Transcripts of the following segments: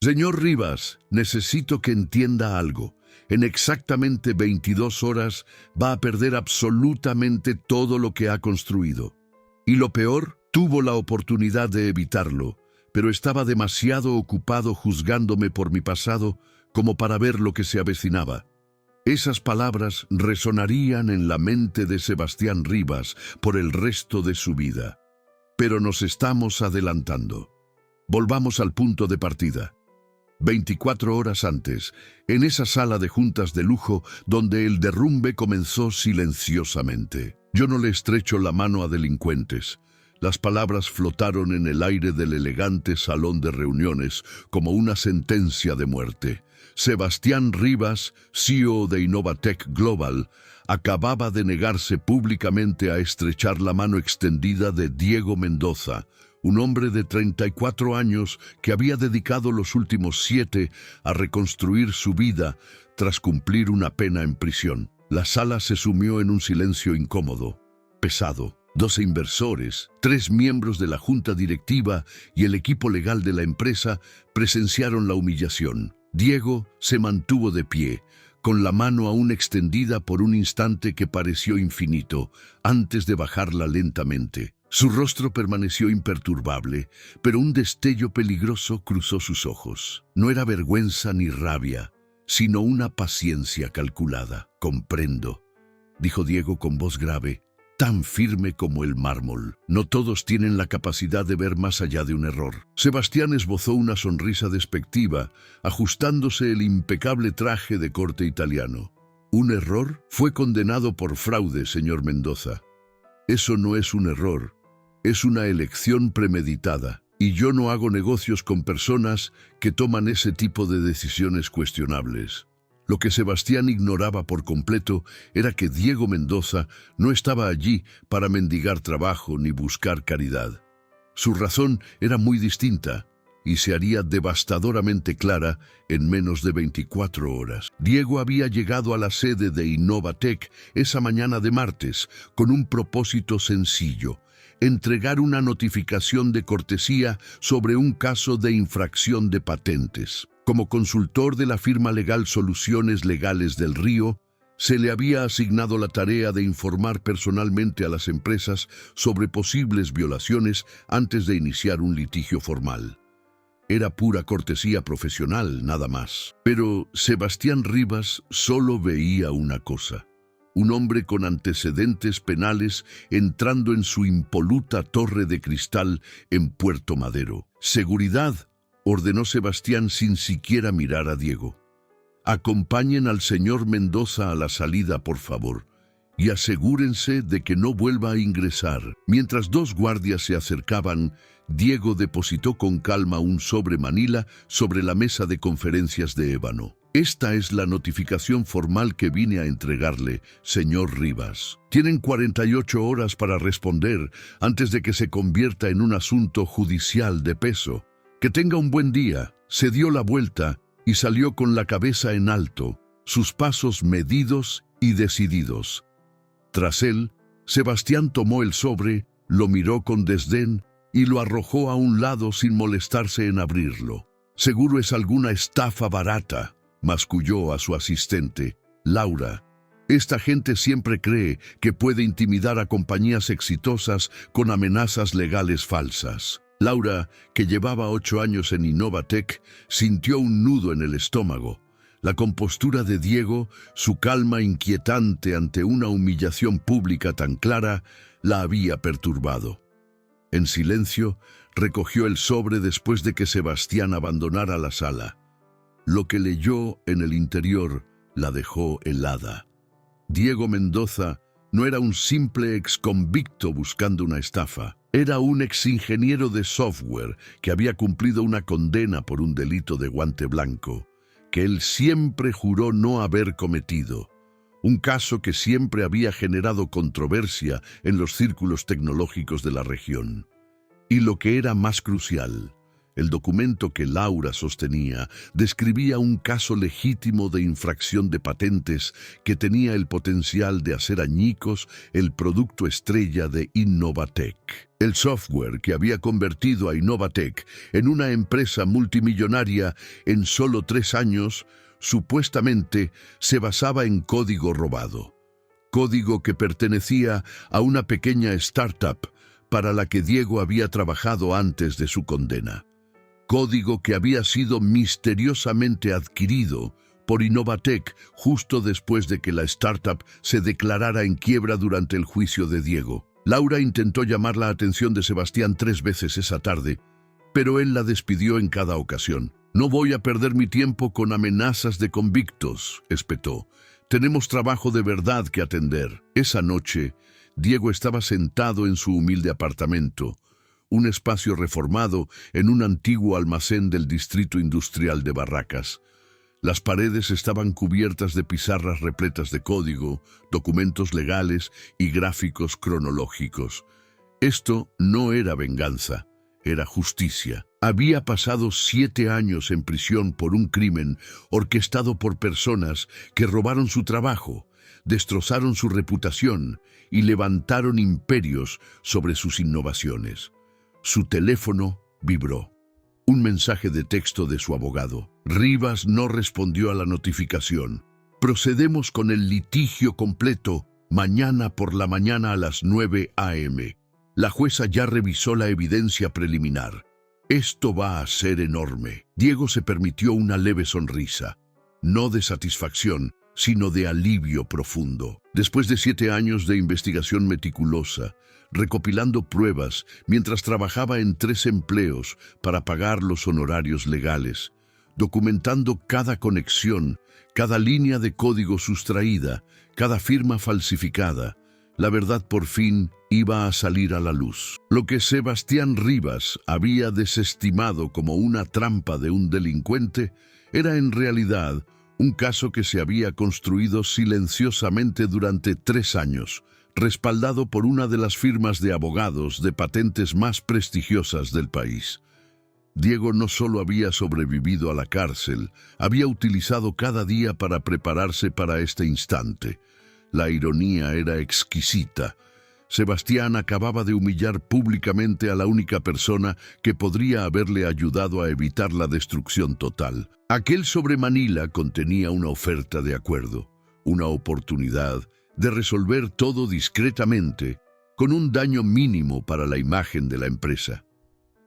Señor Rivas, necesito que entienda algo. En exactamente 22 horas va a perder absolutamente todo lo que ha construido. Y lo peor, tuvo la oportunidad de evitarlo, pero estaba demasiado ocupado juzgándome por mi pasado como para ver lo que se avecinaba. Esas palabras resonarían en la mente de Sebastián Rivas por el resto de su vida. Pero nos estamos adelantando. Volvamos al punto de partida. 24 horas antes, en esa sala de juntas de lujo donde el derrumbe comenzó silenciosamente. Yo no le estrecho la mano a delincuentes. Las palabras flotaron en el aire del elegante salón de reuniones como una sentencia de muerte. Sebastián Rivas, CEO de Innovatec Global, acababa de negarse públicamente a estrechar la mano extendida de Diego Mendoza, un hombre de 34 años que había dedicado los últimos 7 a reconstruir su vida tras cumplir una pena en prisión. La sala se sumió en un silencio incómodo, pesado. 12 inversores, 3 miembros de la junta directiva y el equipo legal de la empresa presenciaron la humillación. Diego se mantuvo de pie, con la mano aún extendida por un instante que pareció infinito, antes de bajarla lentamente. Su rostro permaneció imperturbable, pero un destello peligroso cruzó sus ojos. No era vergüenza ni rabia, sino una paciencia calculada. «Comprendo», dijo Diego con voz grave, tan firme como el mármol. «No todos tienen la capacidad de ver más allá de un error». Sebastián esbozó una sonrisa despectiva, ajustándose el impecable traje de corte italiano. «¿Un error? Fue condenado por fraude, señor Mendoza. Eso no es un error. Es una elección premeditada, y yo no hago negocios con personas que toman ese tipo de decisiones cuestionables». Lo que Sebastián ignoraba por completo era que Diego Mendoza no estaba allí para mendigar trabajo ni buscar caridad. Su razón era muy distinta y se haría devastadoramente clara en menos de 24 horas. Diego había llegado a la sede de Innovatec esa mañana de martes con un propósito sencillo: entregar una notificación de cortesía sobre un caso de infracción de patentes. Como consultor de la firma legal Soluciones Legales del Río, se le había asignado la tarea de informar personalmente a las empresas sobre posibles violaciones antes de iniciar un litigio formal. Era pura cortesía profesional, nada más. Pero Sebastián Rivas solo veía una cosa: un hombre con antecedentes penales entrando en su impoluta torre de cristal en Puerto Madero. «Seguridad», ordenó Sebastián sin siquiera mirar a Diego. «Acompañen al señor Mendoza a la salida, por favor, y asegúrense de que no vuelva a ingresar». Mientras 2 guardias se acercaban, Diego depositó con calma un sobre manila sobre la mesa de conferencias de ébano. «Esta es la notificación formal que vine a entregarle, señor Rivas. Tienen 48 horas para responder antes de que se convierta en un asunto judicial de peso. Que tenga un buen día». Se dio la vuelta y salió con la cabeza en alto, sus pasos medidos y decididos. Tras él, Sebastián tomó el sobre, lo miró con desdén y lo arrojó a un lado sin molestarse en abrirlo. «Seguro es alguna estafa barata», masculló a su asistente. «Laura, esta gente siempre cree que puede intimidar a compañías exitosas con amenazas legales falsas». Laura, que llevaba 8 años en Innovatec, sintió un nudo en el estómago. La compostura de Diego, su calma inquietante ante una humillación pública tan clara, la había perturbado. En silencio, recogió el sobre después de que Sebastián abandonara la sala. Lo que leyó en el interior la dejó helada. Diego Mendoza no era un simple exconvicto buscando una estafa. Era un exingeniero de software que había cumplido una condena por un delito de guante blanco, que él siempre juró no haber cometido. Un caso que siempre había generado controversia en los círculos tecnológicos de la región. Y lo que era más crucial, El documento que Laura sostenía describía un caso legítimo de infracción de patentes que tenía el potencial de hacer añicos el producto estrella de Innovatec. El software que había convertido a Innovatec en una empresa multimillonaria en solo 3 años, supuestamente se basaba en código robado. Código que pertenecía a una pequeña startup para la que Diego había trabajado antes de su condena. Código que había sido misteriosamente adquirido por Innovatec justo después de que la startup se declarara en quiebra durante el juicio de Diego. Laura intentó llamar la atención de Sebastián 3 veces esa tarde, pero él la despidió en cada ocasión. «No voy a perder mi tiempo con amenazas de convictos», espetó. «Tenemos trabajo de verdad que atender». Esa noche, Diego estaba sentado en su humilde apartamento, un espacio reformado en un antiguo almacén del distrito industrial de Barracas. Las paredes estaban cubiertas de pizarras repletas de código, documentos legales y gráficos cronológicos. Esto no era venganza, era justicia. Había pasado 7 años en prisión por un crimen orquestado por personas que robaron su trabajo, destrozaron su reputación y levantaron imperios sobre sus innovaciones. Su teléfono vibró. Un mensaje de texto de su abogado. Rivas no respondió a la notificación. Procedemos con el litigio completo mañana por la mañana a las 9 a.m. La jueza ya revisó la evidencia preliminar. Esto va a ser enorme. Diego se permitió una leve sonrisa, no de satisfacción, sino de alivio profundo. Después de 7 años de investigación meticulosa, recopilando pruebas mientras trabajaba en 3 empleos para pagar los honorarios legales, documentando cada conexión, cada línea de código sustraída, cada firma falsificada, la verdad por fin iba a salir a la luz. Lo que Sebastián Rivas había desestimado como una trampa de un delincuente era en realidad un caso que se había construido silenciosamente durante 3 años, respaldado por una de las firmas de abogados de patentes más prestigiosas del país. Diego no solo había sobrevivido a la cárcel, había utilizado cada día para prepararse para este instante. La ironía era exquisita. Sebastián acababa de humillar públicamente a la única persona que podría haberle ayudado a evitar la destrucción total. Aquel sobre Manila contenía una oferta de acuerdo, una oportunidad de resolver todo discretamente, con un daño mínimo para la imagen de la empresa.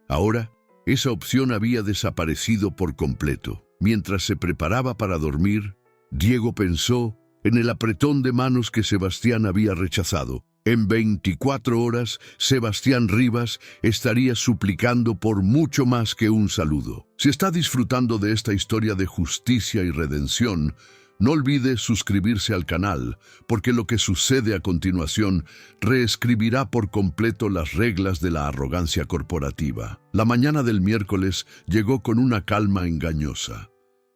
Ahora, esa opción había desaparecido por completo. Mientras se preparaba para dormir, Diego pensó en el apretón de manos que Sebastián había rechazado. En 24 horas, Sebastián Rivas estaría suplicando por mucho más que un saludo. Si está disfrutando de esta historia de justicia y redención, no olvide suscribirse al canal, porque lo que sucede a continuación reescribirá por completo las reglas de la arrogancia corporativa. La mañana del miércoles llegó con una calma engañosa.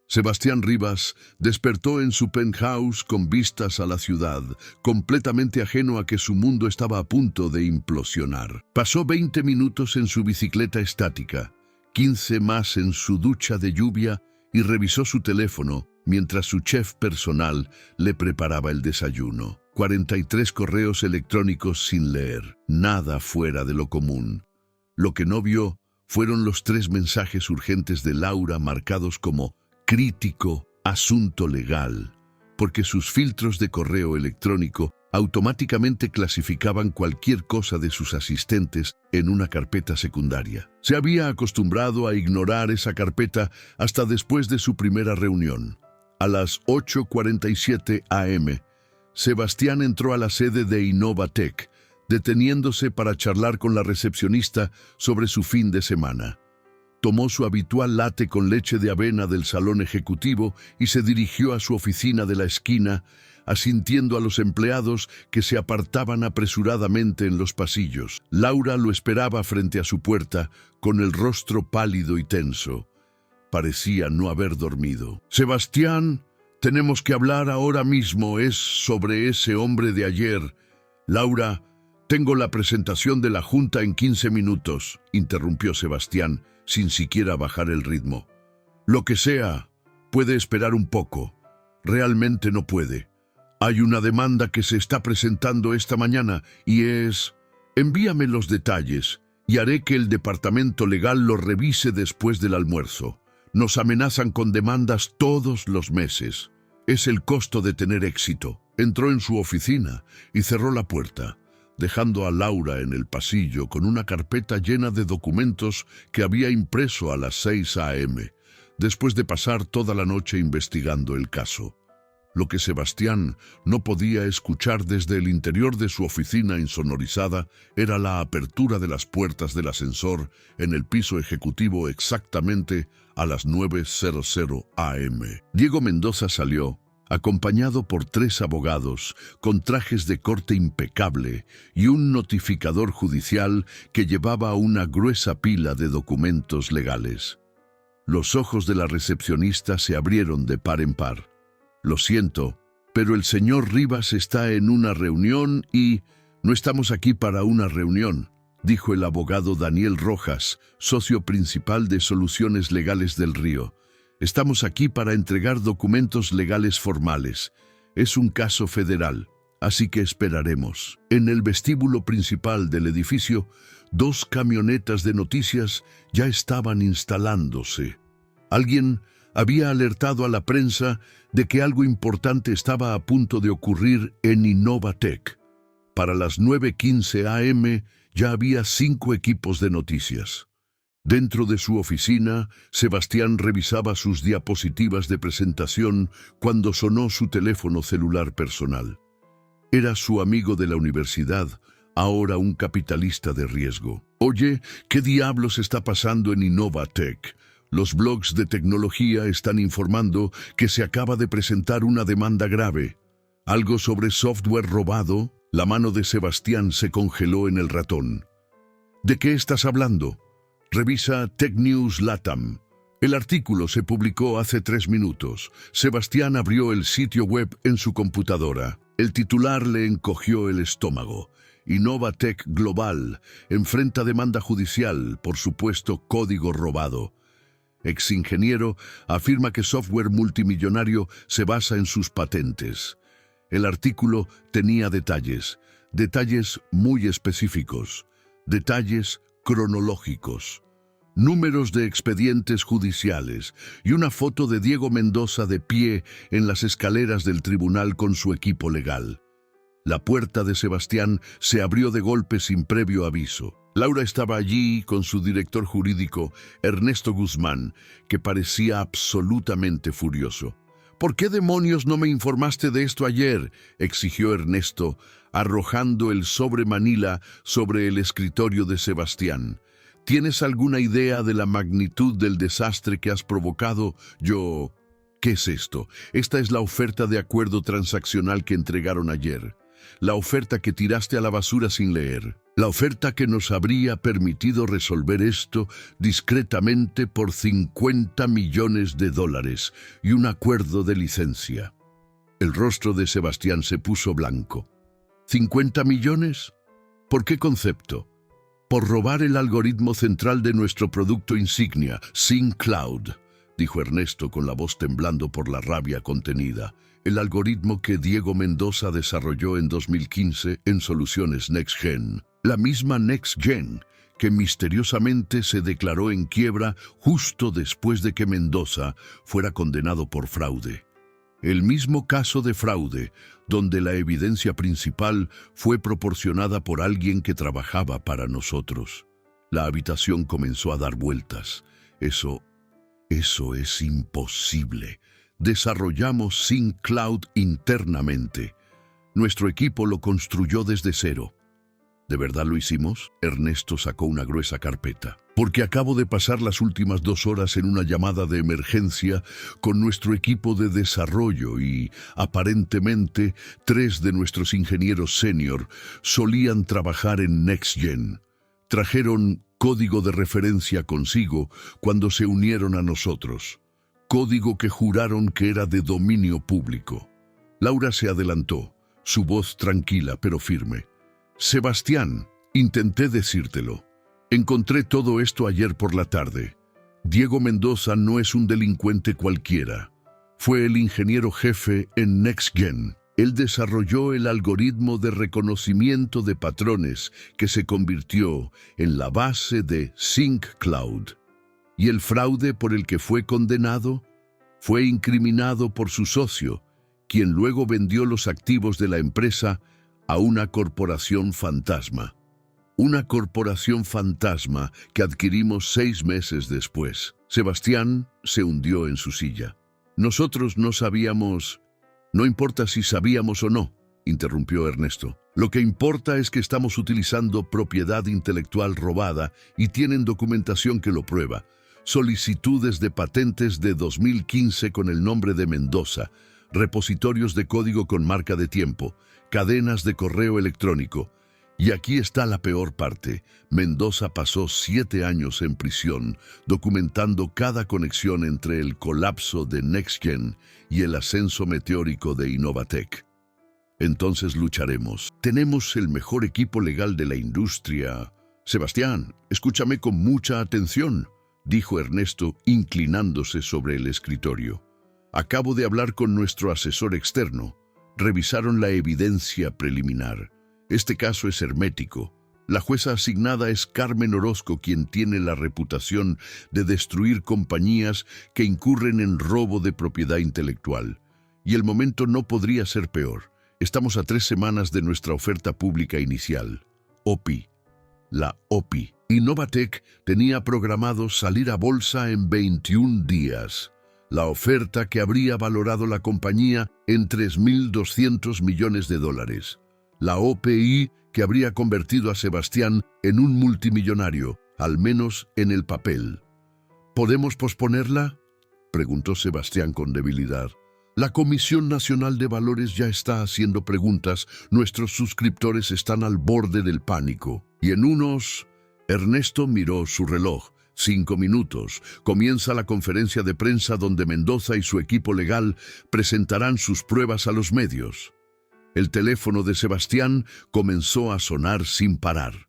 Sebastián Rivas despertó en su penthouse con vistas a la ciudad, completamente ajeno a que su mundo estaba a punto de implosionar. Pasó 20 minutos en su bicicleta estática, 15 más en su ducha de lluvia y revisó su teléfono mientras su chef personal le preparaba el desayuno. 43 correos electrónicos sin leer, nada fuera de lo común. Lo que no vio fueron los 3 mensajes urgentes de Laura marcados como crítico, asunto legal, porque sus filtros de correo electrónico automáticamente clasificaban cualquier cosa de sus asistentes en una carpeta secundaria. Se había acostumbrado a ignorar esa carpeta hasta después de su primera reunión. A las 8:47 a.m., Sebastián entró a la sede de Innovatec, deteniéndose para charlar con la recepcionista sobre su fin de semana. Tomó su habitual latte con leche de avena del salón ejecutivo y se dirigió a su oficina de la esquina, asintiendo a los empleados que se apartaban apresuradamente en los pasillos. Laura lo esperaba frente a su puerta, con el rostro pálido y tenso. Parecía no haber dormido. «Sebastián, tenemos que hablar ahora mismo. Es sobre ese hombre de ayer». Laura Tengo la presentación de la Junta en 15 minutos, interrumpió Sebastián, sin siquiera bajar el ritmo. Lo que sea, puede esperar un poco. Realmente no puede. Hay una demanda que se está presentando esta mañana y es... Envíame los detalles y haré que el departamento legal lo revise después del almuerzo. Nos amenazan con demandas todos los meses. Es el costo de tener éxito. Entró en su oficina y cerró la puerta, dejando a Laura en el pasillo con una carpeta llena de documentos que había impreso a las 6 a.m., después de pasar toda la noche investigando el caso. Lo que Sebastián no podía escuchar desde el interior de su oficina insonorizada era la apertura de las puertas del ascensor en el piso ejecutivo exactamente a las 9:00 a.m. Diego Mendoza salió, acompañado por 3 abogados con trajes de corte impecable y un notificador judicial que llevaba una gruesa pila de documentos legales. Los ojos de la recepcionista se abrieron de par en par. Lo siento, pero el señor Rivas está en una reunión y... No estamos aquí para una reunión, dijo el abogado Daniel Rojas, socio principal de Soluciones Legales del Río. Estamos aquí para entregar documentos legales formales. Es un caso federal, así que esperaremos. En el vestíbulo principal del edificio, 2 camionetas de noticias ya estaban instalándose. Alguien había alertado a la prensa de que algo importante estaba a punto de ocurrir en Innovatec. Para las 9:15 a.m. ya había 5 equipos de noticias. Dentro de su oficina, Sebastián revisaba sus diapositivas de presentación cuando sonó su teléfono celular personal. Era su amigo de la universidad, ahora un capitalista de riesgo. Oye, ¿qué diablos está pasando en Innovatec? Los blogs de tecnología están informando que se acaba de presentar una demanda grave. Algo sobre software robado. La mano de Sebastián se congeló en el ratón. ¿De qué estás hablando? Revisa Tech News Latam. El artículo se publicó hace 3 minutos. Sebastián abrió el sitio web en su computadora. El titular le encogió el estómago. Innovatec Global enfrenta demanda judicial por supuesto código robado. Exingeniero afirma que software multimillonario se basa en sus patentes. El artículo tenía detalles muy específicos, detalles cronológicos, números de expedientes judiciales y una foto de Diego Mendoza de pie en las escaleras del tribunal con su equipo legal. La puerta de Sebastián se abrió de golpe sin previo aviso. Laura estaba allí con su director jurídico, Ernesto Guzmán, que parecía absolutamente furioso. «¿Por qué demonios no me informaste de esto ayer?», exigió Ernesto, arrojando el sobre Manila sobre el escritorio de Sebastián. «¿Tienes alguna idea de la magnitud del desastre que has provocado? ¿Qué es esto? Esta es la oferta de acuerdo transaccional que entregaron ayer. La oferta que tiraste a la basura sin leer. La oferta que nos habría permitido resolver esto discretamente por $50 millones y un acuerdo de licencia». El rostro de Sebastián se puso blanco. ¿50 millones? ¿Por qué concepto? Por robar el algoritmo central de nuestro producto insignia, SyncCloud, dijo Ernesto con la voz temblando por la rabia contenida. El algoritmo que Diego Mendoza desarrolló en 2015 en Soluciones NextGen. La misma NextGen que misteriosamente se declaró en quiebra justo después de que Mendoza fuera condenado por fraude. El mismo caso de fraude, donde la evidencia principal fue proporcionada por alguien que trabajaba para nosotros. La habitación comenzó a dar vueltas. Eso es imposible. Desarrollamos SyncCloud internamente. Nuestro equipo lo construyó desde cero. ¿De verdad lo hicimos? Ernesto sacó una gruesa carpeta. Porque acabo de pasar las últimas 2 horas en una llamada de emergencia con nuestro equipo de desarrollo y, aparentemente, 3 de nuestros ingenieros senior solían trabajar en NextGen. Trajeron código de referencia consigo cuando se unieron a nosotros. Código que juraron que era de dominio público. Laura se adelantó, su voz tranquila pero firme. Sebastián, intenté decírtelo. Encontré todo esto ayer por la tarde. Diego Mendoza no es un delincuente cualquiera. Fue el ingeniero jefe en NextGen. Él desarrolló el algoritmo de reconocimiento de patrones que se convirtió en la base de SyncCloud. Y el fraude por el que fue condenado fue incriminado por su socio, quien luego vendió los activos de la empresa a una corporación fantasma. Una corporación fantasma que adquirimos 6 meses después. Sebastián se hundió en su silla. Nosotros no sabíamos... No importa si sabíamos o no, interrumpió Ernesto. Lo que importa es que estamos utilizando propiedad intelectual robada y tienen documentación que lo prueba. Solicitudes de patentes de 2015 con el nombre de Mendoza, repositorios de código con marca de tiempo, cadenas de correo electrónico. Y aquí está la peor parte. Mendoza pasó 7 años en prisión, documentando cada conexión entre el colapso de NextGen y el ascenso meteórico de Innovatec. Entonces lucharemos. Tenemos el mejor equipo legal de la industria. Sebastián, escúchame con mucha atención, dijo Ernesto, inclinándose sobre el escritorio. Acabo de hablar con nuestro asesor externo. Revisaron la evidencia preliminar. Este caso es hermético. La jueza asignada es Carmen Orozco, quien tiene la reputación de destruir compañías que incurren en robo de propiedad intelectual. Y el momento no podría ser peor. Estamos a 3 semanas de nuestra oferta pública inicial. OPI. La OPI. Innovatec tenía programado salir a bolsa en 21 días. La oferta que habría valorado la compañía en $3.200 millones. La OPI que habría convertido a Sebastián en un multimillonario, al menos en el papel. ¿Podemos posponerla?, preguntó Sebastián con debilidad. La Comisión Nacional de Valores ya está haciendo preguntas. Nuestros suscriptores están al borde del pánico. Y en unos... Ernesto miró su reloj. 5 minutos. Comienza la conferencia de prensa donde Mendoza y su equipo legal presentarán sus pruebas a los medios. El teléfono de Sebastián comenzó a sonar sin parar.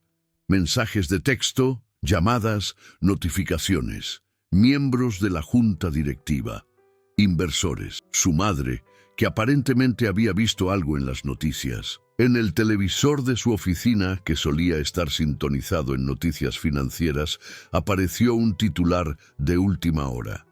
Mensajes de texto, llamadas, notificaciones. Miembros de la junta directiva. Inversores. Su madre, que aparentemente había visto algo en las noticias. En el televisor de su oficina, que solía estar sintonizado en noticias financieras, apareció un titular de última hora.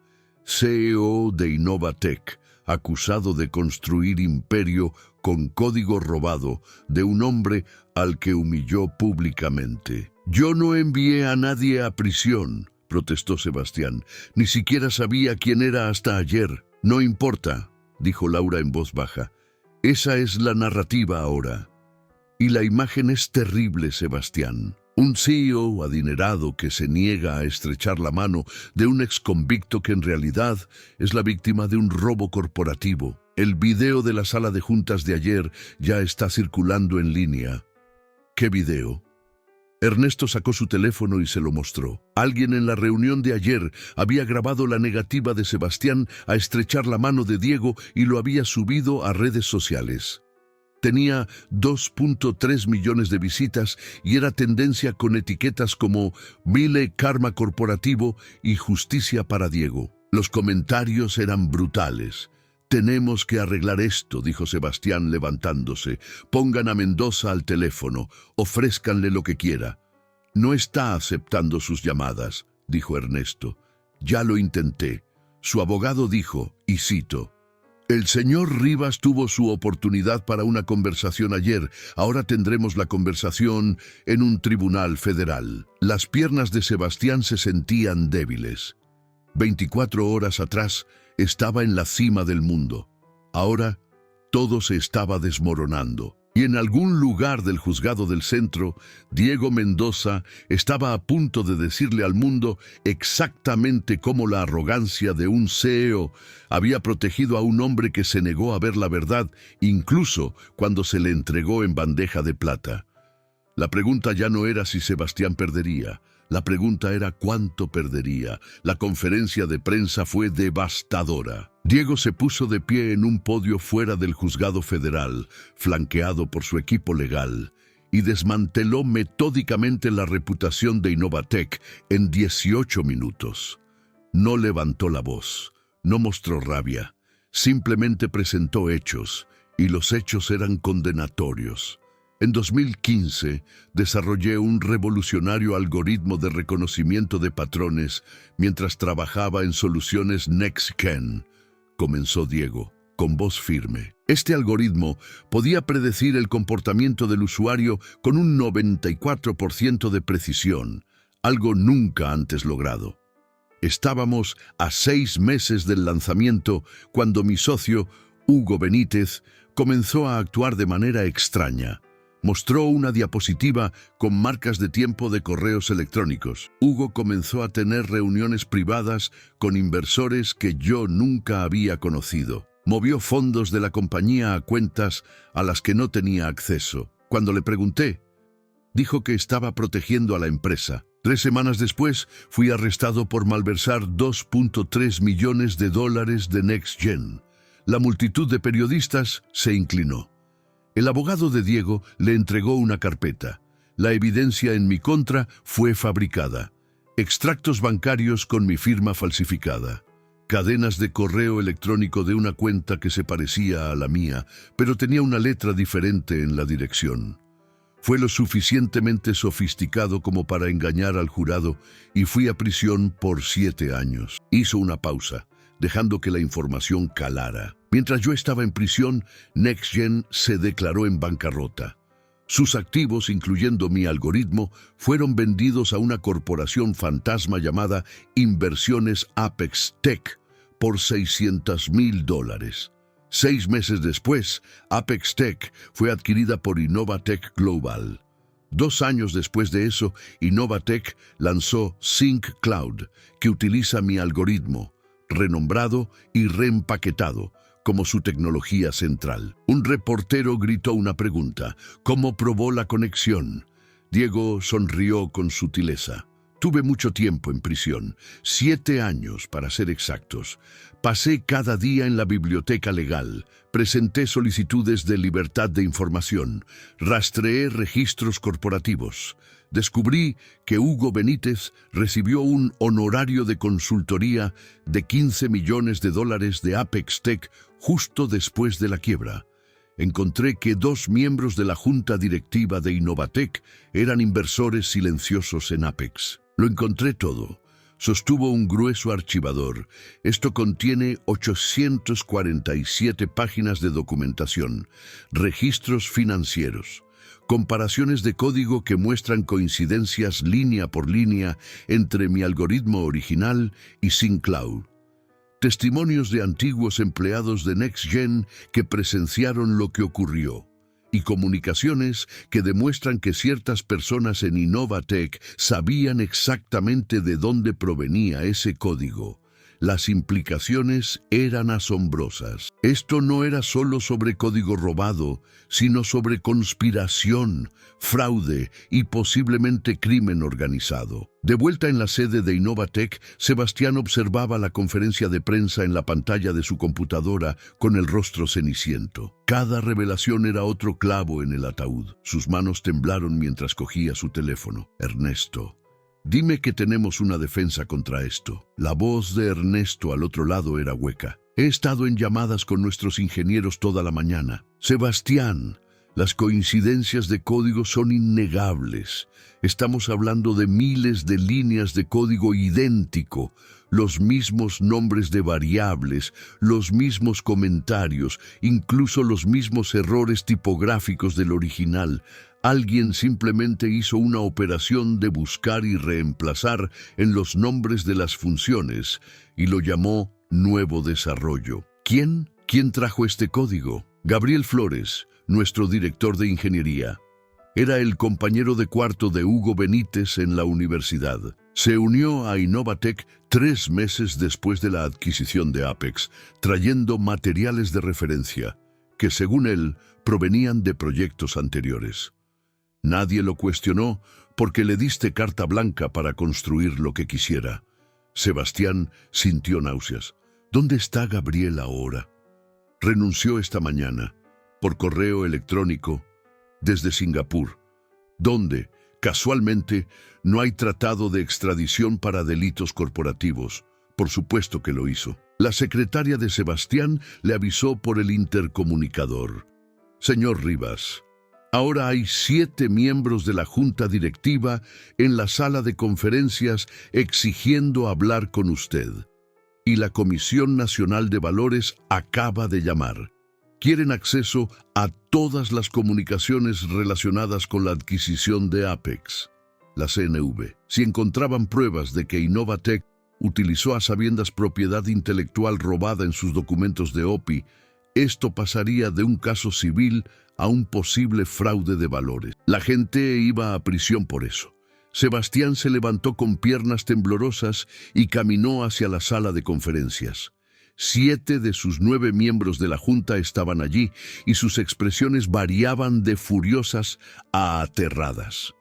CEO de Innovatec, acusado de construir imperio con código robado de un hombre al que humilló públicamente. «Yo no envié a nadie a prisión», protestó Sebastián. «Ni siquiera sabía quién era hasta ayer». «No importa», dijo Laura en voz baja. «Esa es la narrativa ahora. Y la imagen es terrible, Sebastián. Un CEO adinerado que se niega a estrechar la mano de un exconvicto que en realidad es la víctima de un robo corporativo. El video de la sala de juntas de ayer ya está circulando en línea». «¿Qué video?». Ernesto sacó su teléfono y se lo mostró. Alguien en la reunión de ayer había grabado la negativa de Sebastián a estrechar la mano de Diego y lo había subido a redes sociales. Tenía 2.3 millones de visitas y era tendencia con etiquetas como Vile Karma Corporativo y Justicia para Diego. Los comentarios eran brutales. «Tenemos que arreglar esto», dijo Sebastián levantándose. «Pongan a Mendoza al teléfono, ofrézcanle lo que quiera». «No está aceptando sus llamadas», dijo Ernesto. «Ya lo intenté». Su abogado dijo, y cito, «El señor Rivas tuvo su oportunidad para una conversación ayer. Ahora tendremos la conversación en un tribunal federal». Las piernas de Sebastián se sentían débiles. 24 horas atrás estaba en la cima del mundo. Ahora todo se estaba desmoronando. Y en algún lugar del juzgado del centro, Diego Mendoza estaba a punto de decirle al mundo exactamente cómo la arrogancia de un CEO había protegido a un hombre que se negó a ver la verdad, incluso cuando se le entregó en bandeja de plata. La pregunta ya no era si Sebastián perdería. La pregunta era cuánto perdería. La conferencia de prensa fue devastadora. Diego se puso de pie en un podio fuera del juzgado federal, flanqueado por su equipo legal, y desmanteló metódicamente la reputación de Innovatec en 18 minutos. No levantó la voz, no mostró rabia, simplemente presentó hechos, y los hechos eran condenatorios. En 2015, desarrollé un revolucionario algoritmo de reconocimiento de patrones mientras trabajaba en soluciones NextGen, comenzó Diego, con voz firme. Este algoritmo podía predecir el comportamiento del usuario con un 94% de precisión, algo nunca antes logrado. Estábamos a 6 meses del lanzamiento cuando mi socio, Hugo Benítez, comenzó a actuar de manera extraña. Mostró una diapositiva con marcas de tiempo de correos electrónicos. Hugo comenzó a tener reuniones privadas con inversores que yo nunca había conocido. Movió fondos de la compañía a cuentas a las que no tenía acceso. Cuando le pregunté, dijo que estaba protegiendo a la empresa. 3 semanas después, fui arrestado por malversar $2.3 millones de NextGen. La multitud de periodistas se inclinó. El abogado de Diego le entregó una carpeta. La evidencia en mi contra fue fabricada. Extractos bancarios con mi firma falsificada. Cadenas de correo electrónico de una cuenta que se parecía a la mía, pero tenía una letra diferente en la dirección. Fue lo suficientemente sofisticado como para engañar al jurado y fui a prisión por 7 años. Hizo una pausa, dejando que la información calara. Mientras yo estaba en prisión, NextGen se declaró en bancarrota. Sus activos, incluyendo mi algoritmo, fueron vendidos a una corporación fantasma llamada Inversiones Apex Tech por $600,000. 6 meses después, Apex Tech fue adquirida por Innovatec Global. 2 años después de eso, Innovatec lanzó Sync Cloud, que utiliza mi algoritmo, renombrado y reempaquetado, como su tecnología central. Un reportero gritó una pregunta: ¿cómo probó la conexión? Diego sonrió con sutileza. Tuve mucho tiempo en prisión, 7 años para ser exactos. Pasé cada día en la biblioteca legal, presenté solicitudes de libertad de información, rastreé registros corporativos. Descubrí que Hugo Benítez recibió un honorario de consultoría de $15 millones de Apex Tech justo después de la quiebra. Encontré que 2 miembros de la junta directiva de Innovatec eran inversores silenciosos en Apex. Lo encontré todo. Sostuvo un grueso archivador. Esto contiene 847 páginas de documentación, registros financieros, comparaciones de código que muestran coincidencias línea por línea entre mi algoritmo original y SyncCloud, testimonios de antiguos empleados de NextGen que presenciaron lo que ocurrió, y comunicaciones que demuestran que ciertas personas en Innovatec sabían exactamente de dónde provenía ese código. Las implicaciones eran asombrosas. Esto no era solo sobre código robado, sino sobre conspiración, fraude y posiblemente crimen organizado. De vuelta en la sede de Innovatec, Sebastián observaba la conferencia de prensa en la pantalla de su computadora con el rostro ceniciento. Cada revelación era otro clavo en el ataúd. Sus manos temblaron mientras cogía su teléfono. Ernesto. Dime que tenemos una defensa contra esto. La voz de Ernesto al otro lado era hueca. He estado en llamadas con nuestros ingenieros toda la mañana. Sebastián, las coincidencias de código son innegables. Estamos hablando de miles de líneas de código idéntico, los mismos nombres de variables, los mismos comentarios, incluso los mismos errores tipográficos del original. Alguien simplemente hizo una operación de buscar y reemplazar en los nombres de las funciones y lo llamó nuevo desarrollo. ¿Quién? ¿Quién trajo este código? Gabriel Flores, nuestro director de ingeniería. Era el compañero de cuarto de Hugo Benítez en la universidad. Se unió a Innovatec 3 meses después de la adquisición de Apex, trayendo materiales de referencia que, según él, provenían de proyectos anteriores. Nadie lo cuestionó porque le diste carta blanca para construir lo que quisiera. Sebastián sintió náuseas. ¿Dónde está Gabriel ahora? Renunció esta mañana, por correo electrónico, desde Singapur. donde, casualmente, no hay tratado de extradición para delitos corporativos. Por supuesto que lo hizo. La secretaria de Sebastián le avisó por el intercomunicador. Señor Rivas, ahora hay 7 miembros de la junta directiva en la sala de conferencias exigiendo hablar con usted. Y la Comisión Nacional de Valores acaba de llamar. Quieren acceso a todas las comunicaciones relacionadas con la adquisición de Apex, la CNV. Si encontraban pruebas de que Innovatec utilizó a sabiendas propiedad intelectual robada en sus documentos de OPI, esto pasaría de un caso civil a un posible fraude de valores. La gente iba a prisión por eso. Sebastián se levantó con piernas temblorosas y caminó hacia la sala de conferencias. 7 de sus 9 miembros de la junta estaban allí y sus expresiones variaban de furiosas a aterradas.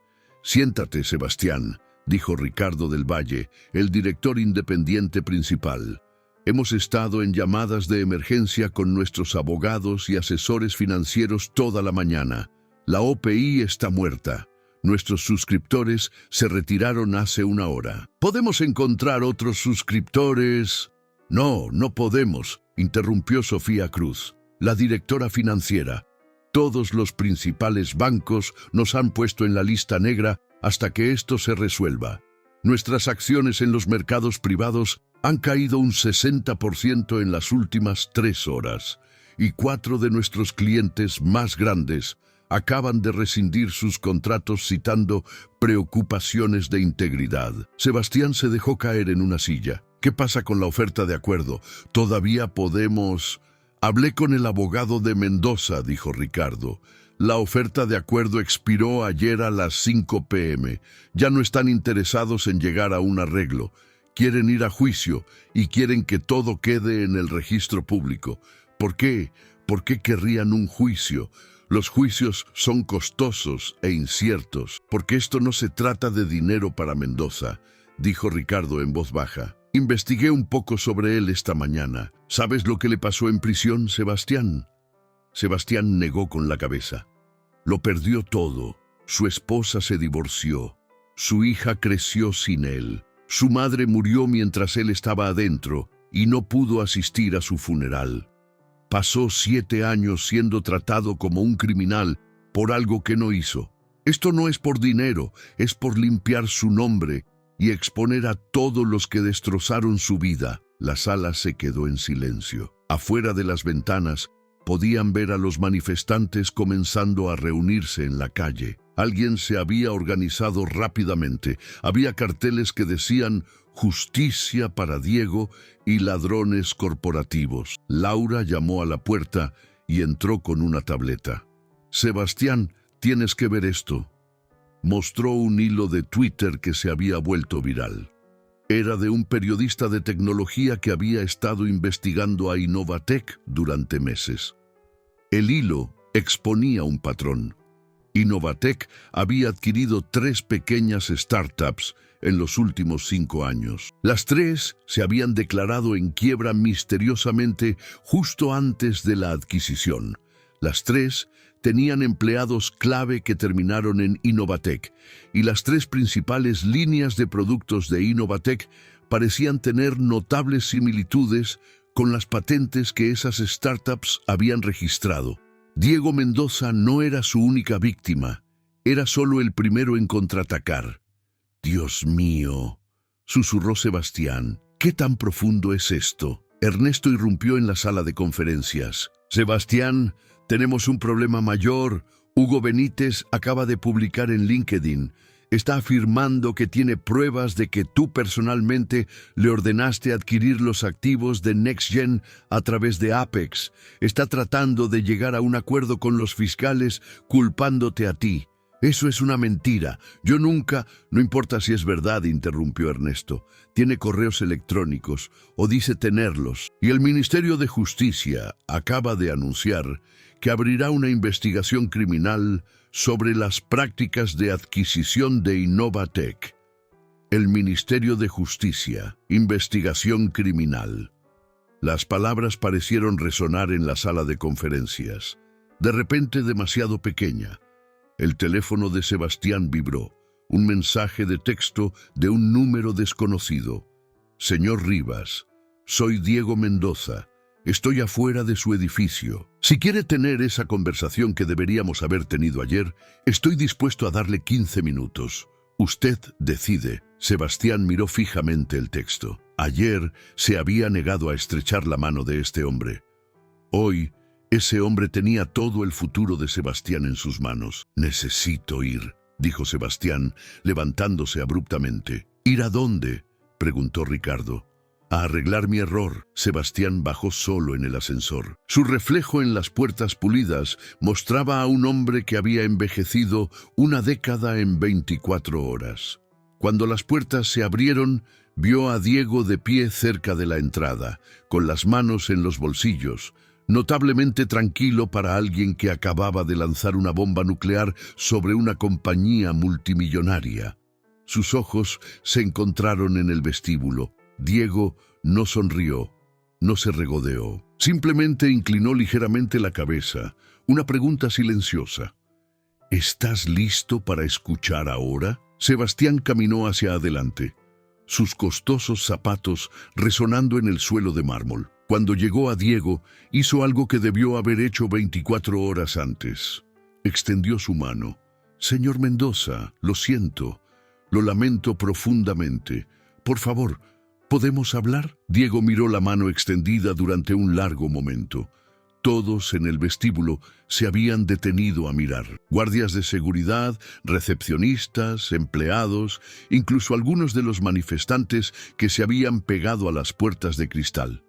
«Siéntate, Sebastián», dijo Ricardo del Valle, el director independiente principal. «Hemos estado en llamadas de emergencia con nuestros abogados y asesores financieros toda la mañana. La OPI está muerta. Nuestros suscriptores se retiraron hace una hora. ¿Podemos encontrar otros suscriptores?» «No, no podemos», interrumpió Sofía Cruz, la directora financiera. «Todos los principales bancos nos han puesto en la lista negra hasta que esto se resuelva. Nuestras acciones en los mercados privados han caído un 60% en las últimas 3 horas, y 4 de nuestros clientes más grandes acaban de rescindir sus contratos citando preocupaciones de integridad». Sebastián se dejó caer en una silla. «¿Qué pasa con la oferta de acuerdo? ¿Todavía podemos...?» «Hablé con el abogado de Mendoza», dijo Ricardo. «La oferta de acuerdo expiró ayer a las 5 p.m. Ya no están interesados en llegar a un arreglo. Quieren ir a juicio y quieren que todo quede en el registro público. ¿Por qué? ¿Por qué querrían un juicio? Los juicios son costosos e inciertos, porque esto no se trata de dinero para Mendoza», dijo Ricardo en voz baja. «Investigué un poco sobre él esta mañana. ¿Sabes lo que le pasó en prisión, Sebastián?» Sebastián negó con la cabeza. «Lo perdió todo. Su esposa se divorció. Su hija creció sin él. Su madre murió mientras él estaba adentro y no pudo asistir a su funeral. Pasó 7 años siendo tratado como un criminal por algo que no hizo. Esto no es por dinero, es por limpiar su nombre y exponer a todos los que destrozaron su vida». La sala se quedó en silencio. Afuera de las ventanas podían ver a los manifestantes comenzando a reunirse en la calle. Alguien se había organizado rápidamente. Había carteles que decían «Justicia para Diego» y «Ladrones corporativos». Laura llamó a la puerta y entró con una tableta. «Sebastián, tienes que ver esto». Mostró un hilo de Twitter que se había vuelto viral. Era de un periodista de tecnología que había estado investigando a Innovatec durante meses. El hilo exponía un patrón. Innovatec había adquirido 3 pequeñas startups en los últimos 5 años. Las 3 se habían declarado en quiebra misteriosamente justo antes de la adquisición. Las 3 tenían empleados clave que terminaron en Innovatec, y las 3 principales líneas de productos de Innovatec parecían tener notables similitudes con las patentes que esas startups habían registrado. Diego Mendoza no era su única víctima, era solo el primero en contraatacar. «Dios mío», susurró Sebastián, «¿qué tan profundo es esto?». Ernesto irrumpió en la sala de conferencias. «Sebastián, tenemos un problema mayor. Hugo Benítez acaba de publicar en LinkedIn. Está afirmando que tiene pruebas de que tú personalmente le ordenaste adquirir los activos de NextGen a través de Apex. Está tratando de llegar a un acuerdo con los fiscales culpándote a ti. Eso es una mentira. Yo nunca...». «No importa si es verdad», interrumpió Ernesto. «Tiene correos electrónicos, o dice tenerlos. Y el Ministerio de Justicia acaba de anunciar que abrirá una investigación criminal sobre las prácticas de adquisición de Innovatec». El Ministerio de Justicia, investigación criminal. Las palabras parecieron resonar en la sala de conferencias, de repente demasiado pequeña. El teléfono de Sebastián vibró. Un mensaje de texto de un número desconocido. Señor Rivas, soy Diego Mendoza. Estoy afuera de su edificio. Si quiere tener esa conversación que deberíamos haber tenido ayer, estoy dispuesto a darle 15 minutos. Usted decide. Sebastián miró fijamente el texto. Ayer se había negado a estrechar la mano de este hombre. Hoy, ese hombre tenía todo el futuro de Sebastián en sus manos. Necesito ir, dijo Sebastián, levantándose abruptamente. ¿Ir a dónde?, preguntó Ricardo. A arreglar mi error. Sebastián bajó solo en el ascensor. Su reflejo en las puertas pulidas mostraba a un hombre que había envejecido una década en 24 horas. Cuando las puertas se abrieron, vio a Diego de pie cerca de la entrada, con las manos en los bolsillos, notablemente tranquilo para alguien que acababa de lanzar una bomba nuclear sobre una compañía multimillonaria. Sus ojos se encontraron en el vestíbulo. Diego no sonrió, no se regodeó. Simplemente inclinó ligeramente la cabeza. Una pregunta silenciosa. ¿Estás listo para escuchar ahora? Sebastián caminó hacia adelante, sus costosos zapatos resonando en el suelo de mármol. Cuando llegó a Diego, hizo algo que debió haber hecho 24 horas antes. Extendió su mano. Señor Mendoza, lo siento, lo lamento profundamente. Por favor, ¿podemos hablar? Diego miró la mano extendida durante un largo momento. Todos en el vestíbulo se habían detenido a mirar. Guardias de seguridad, recepcionistas, empleados, incluso algunos de los manifestantes que se habían pegado a las puertas de cristal.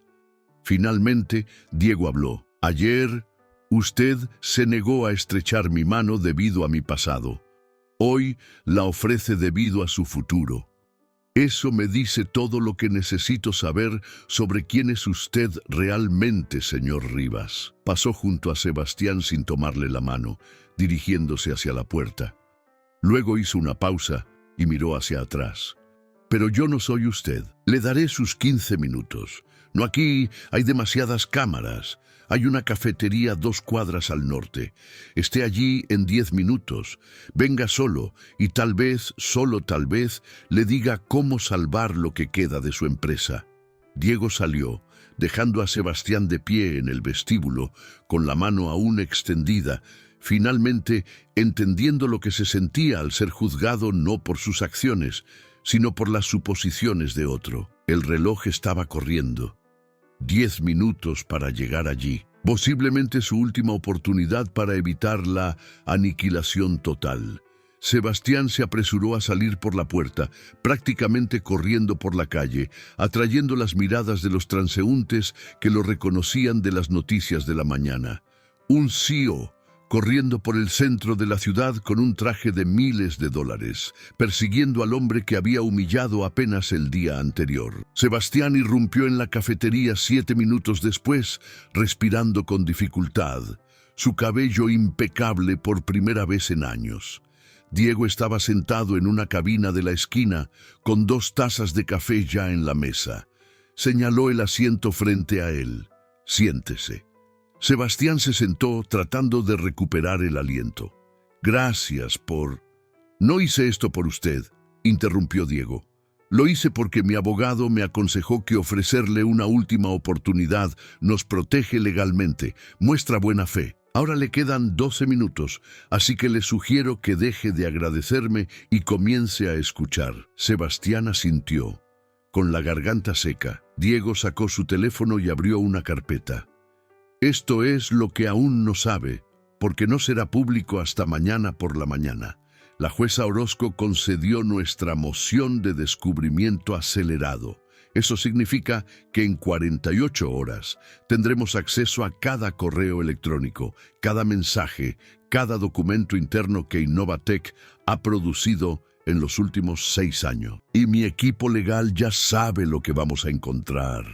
Finalmente, Diego habló. Ayer, usted se negó a estrechar mi mano debido a mi pasado. Hoy la ofrece debido a su futuro. Eso me dice todo lo que necesito saber sobre quién es usted realmente, señor Rivas. Pasó junto a Sebastián sin tomarle la mano, dirigiéndose hacia la puerta. Luego hizo una pausa y miró hacia atrás. Pero yo no soy usted. Le daré sus 15 minutos. No, aquí hay demasiadas cámaras. Hay una cafetería 2 cuadras al norte. Esté allí en 10 minutos. Venga solo y tal vez, solo tal vez, le diga cómo salvar lo que queda de su empresa. Diego salió, dejando a Sebastián de pie en el vestíbulo, con la mano aún extendida, finalmente entendiendo lo que se sentía al ser juzgado no por sus acciones, sino por las suposiciones de otro. El reloj estaba corriendo. 10 minutos para llegar allí, posiblemente su última oportunidad para evitar la aniquilación total. Sebastián se apresuró a salir por la puerta, prácticamente corriendo por la calle, atrayendo las miradas de los transeúntes que lo reconocían de las noticias de la mañana. Un CEO corriendo por el centro de la ciudad con un traje de miles de dólares, persiguiendo al hombre que había humillado apenas el día anterior. Sebastián irrumpió en la cafetería 7 minutos después, respirando con dificultad, su cabello impecable por primera vez en años. Diego estaba sentado en una cabina de la esquina, con 2 tazas de café ya en la mesa. Señaló el asiento frente a él. «Siéntese». Sebastián se sentó tratando de recuperar el aliento. «Gracias por...» «No hice esto por usted», interrumpió Diego. «Lo hice porque mi abogado me aconsejó que ofrecerle una última oportunidad nos protege legalmente, muestra buena fe. Ahora le quedan 12 minutos, así que le sugiero que deje de agradecerme y comience a escuchar». Sebastián asintió. Con la garganta seca, Diego sacó su teléfono y abrió una carpeta. «Esto es lo que aún no sabe, porque no será público hasta mañana por la mañana. La jueza Orozco concedió nuestra moción de descubrimiento acelerado. Eso significa que en 48 horas tendremos acceso a cada correo electrónico, cada mensaje, cada documento interno que Innovatec ha producido en los últimos 6 años. Y mi equipo legal ya sabe lo que vamos a encontrar».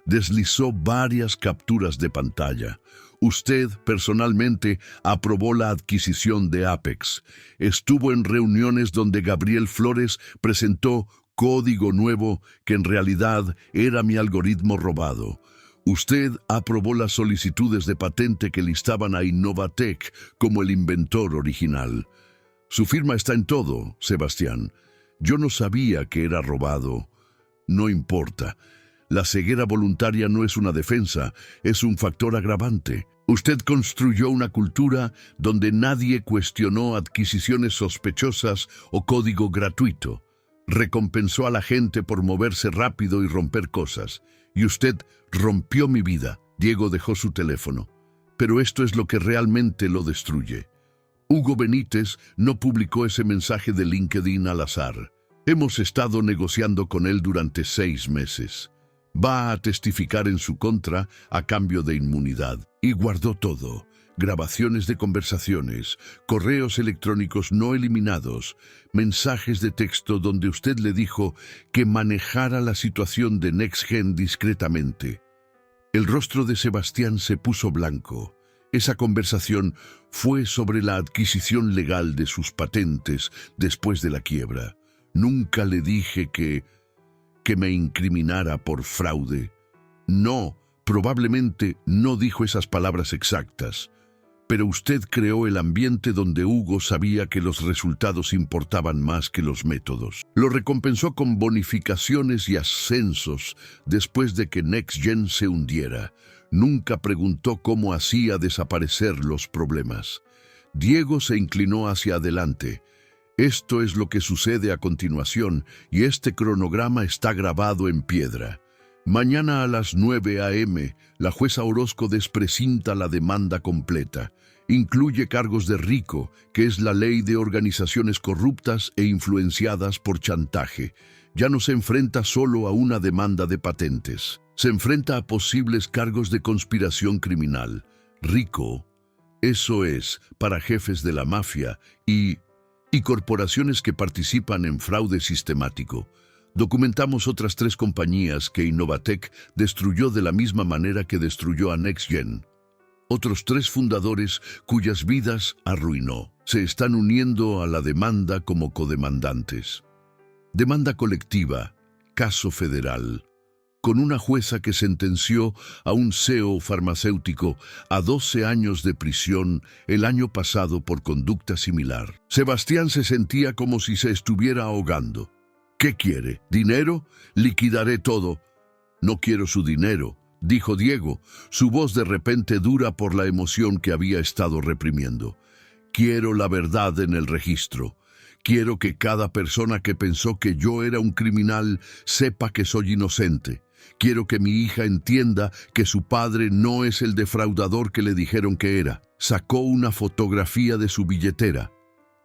Deslizó varias capturas de pantalla. Usted, personalmente, aprobó la adquisición de Apex. Estuvo en reuniones donde Gabriel Flores presentó código nuevo que en realidad era mi algoritmo robado. Usted aprobó las solicitudes de patente que listaban a Innovatec como el inventor original. Su firma está en todo, Sebastián. Yo no sabía que era robado. No importa. La ceguera voluntaria no es una defensa, es un factor agravante. Usted construyó una cultura donde nadie cuestionó adquisiciones sospechosas o código gratuito. Recompensó a la gente por moverse rápido y romper cosas. Y usted rompió mi vida. Diego dejó su teléfono. Pero esto es lo que realmente lo destruye. Hugo Benítez no publicó ese mensaje de LinkedIn al azar. Hemos estado negociando con él durante 6 meses. Va a testificar en su contra a cambio de inmunidad. Y guardó todo. Grabaciones de conversaciones, correos electrónicos no eliminados, mensajes de texto donde usted le dijo que manejara la situación de NextGen discretamente. El rostro de Sebastián se puso blanco. Esa conversación fue sobre la adquisición legal de sus patentes después de la quiebra. Nunca le dije que me incriminara por fraude. No, probablemente no dijo esas palabras exactas. Pero usted creó el ambiente donde Hugo sabía que los resultados importaban más que los métodos. Lo recompensó con bonificaciones y ascensos después de que NextGen se hundiera. Nunca preguntó cómo hacía desaparecer los problemas. Diego se inclinó hacia adelante. Esto es lo que sucede a continuación y este cronograma está grabado en piedra. Mañana a las 9 a.m., la jueza Orozco desprecinta la demanda completa. Incluye cargos de RICO, que es la ley de organizaciones corruptas e influenciadas por chantaje. Ya no se enfrenta solo a una demanda de patentes. Se enfrenta a posibles cargos de conspiración criminal. RICO, eso es, para jefes de la mafia y corporaciones que participan en fraude sistemático. Documentamos otras 3 compañías que Innovatec destruyó de la misma manera que destruyó a NextGen. Otros 3 fundadores cuyas vidas arruinó. Se están uniendo a la demanda como codemandantes. Demanda colectiva, caso federal, con una jueza que sentenció a un CEO farmacéutico a 12 años de prisión el año pasado por conducta similar. Sebastián se sentía como si se estuviera ahogando. ¿Qué quiere? ¿Dinero? Liquidaré todo. No quiero su dinero, dijo Diego, su voz de repente dura por la emoción que había estado reprimiendo. Quiero la verdad en el registro. Quiero que cada persona que pensó que yo era un criminal sepa que soy inocente. Quiero que mi hija entienda que su padre no es el defraudador que le dijeron que era. Sacó una fotografía de su billetera.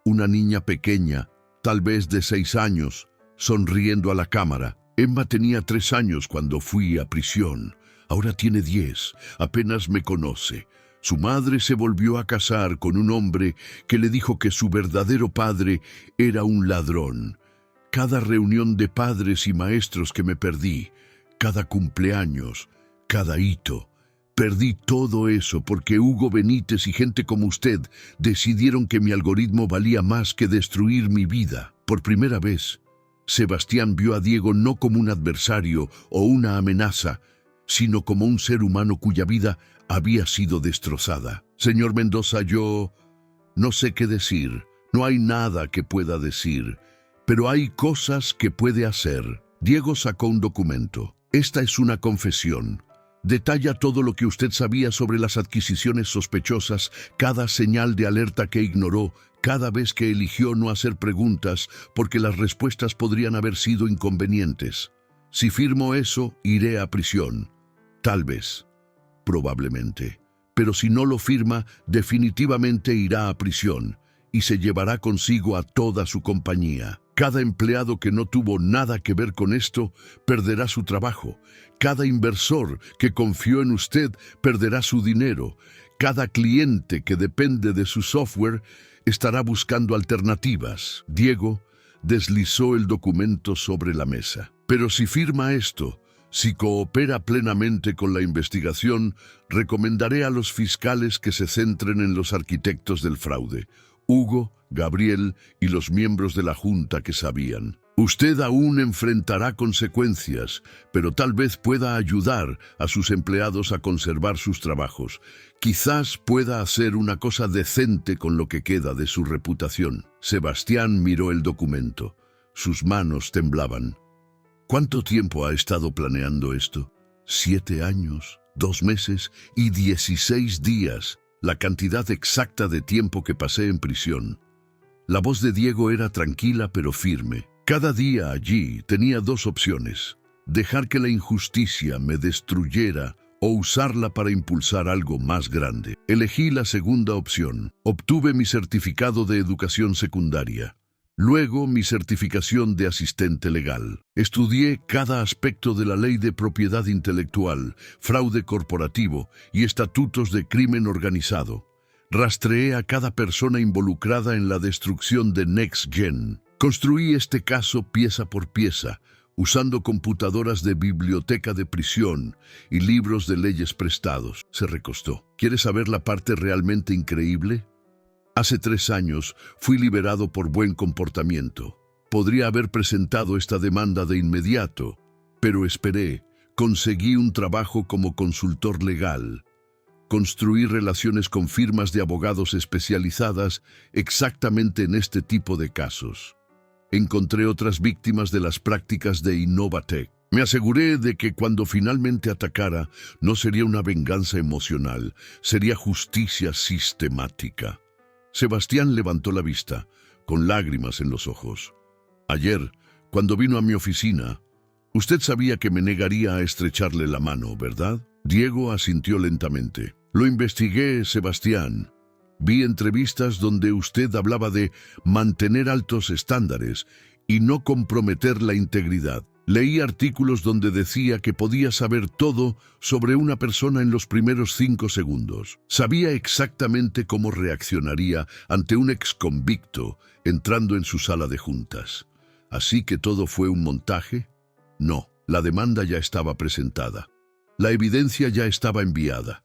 Una niña pequeña, tal vez de 6 años, sonriendo a la cámara. Emma tenía 3 años cuando fui a prisión. Ahora tiene 10. Apenas me conoce. Su madre se volvió a casar con un hombre que le dijo que su verdadero padre era un ladrón. Cada reunión de padres y maestros que me perdí, cada cumpleaños, cada hito. Perdí todo eso porque Hugo Benítez y gente como usted decidieron que mi algoritmo valía más que destruir mi vida. Por primera vez, Sebastián vio a Diego no como un adversario o una amenaza, sino como un ser humano cuya vida había sido destrozada. Señor Mendoza, yo no sé qué decir. No hay nada que pueda decir, pero hay cosas que puede hacer. Diego sacó un documento. Esta es una confesión. Detalla todo lo que usted sabía sobre las adquisiciones sospechosas, cada señal de alerta que ignoró, cada vez que eligió no hacer preguntas porque las respuestas podrían haber sido inconvenientes. Si firmo eso, iré a prisión. Tal vez. Probablemente. Pero si no lo firma, definitivamente irá a prisión y se llevará consigo a toda su compañía. Cada empleado que no tuvo nada que ver con esto perderá su trabajo. Cada inversor que confió en usted perderá su dinero. Cada cliente que depende de su software estará buscando alternativas. Diego deslizó el documento sobre la mesa. Pero si firma esto, si coopera plenamente con la investigación, recomendaré a los fiscales que se centren en los arquitectos del fraude. Hugo, Gabriel y los miembros de la Junta que sabían. Usted aún enfrentará consecuencias, pero tal vez pueda ayudar a sus empleados a conservar sus trabajos. Quizás pueda hacer una cosa decente con lo que queda de su reputación. Sebastián miró el documento. Sus manos temblaban. ¿Cuánto tiempo ha estado planeando esto? 7 años, 2 meses y 16 días, la cantidad exacta de tiempo que pasé en prisión. La voz de Diego era tranquila pero firme. Cada día allí tenía 2 opciones: dejar que la injusticia me destruyera o usarla para impulsar algo más grande. Elegí la segunda opción. Obtuve mi certificado de educación secundaria. Luego mi certificación de asistente legal. Estudié cada aspecto de la ley de propiedad intelectual, fraude corporativo y estatutos de crimen organizado. Rastreé a cada persona involucrada en la destrucción de NextGen. Construí este caso pieza por pieza, usando computadoras de biblioteca de prisión y libros de leyes prestados. Se recostó. ¿Quieres saber la parte realmente increíble? Hace 3 años fui liberado por buen comportamiento. Podría haber presentado esta demanda de inmediato, pero esperé. Conseguí un trabajo como consultor legal. Construí relaciones con firmas de abogados especializadas exactamente en este tipo de casos. Encontré otras víctimas de las prácticas de Innovatech. Me aseguré de que cuando finalmente atacara, no sería una venganza emocional, sería justicia sistemática. Sebastián levantó la vista, con lágrimas en los ojos. Ayer, cuando vino a mi oficina, usted sabía que me negaría a estrecharle la mano, ¿verdad? Diego asintió lentamente. Lo investigué, Sebastián. Vi entrevistas donde usted hablaba de mantener altos estándares y no comprometer la integridad. Leí artículos donde decía que podía saber todo sobre una persona en los primeros 5 segundos. Sabía exactamente cómo reaccionaría ante un exconvicto entrando en su sala de juntas. ¿Así que todo fue un montaje? No, la demanda ya estaba presentada. La evidencia ya estaba enviada.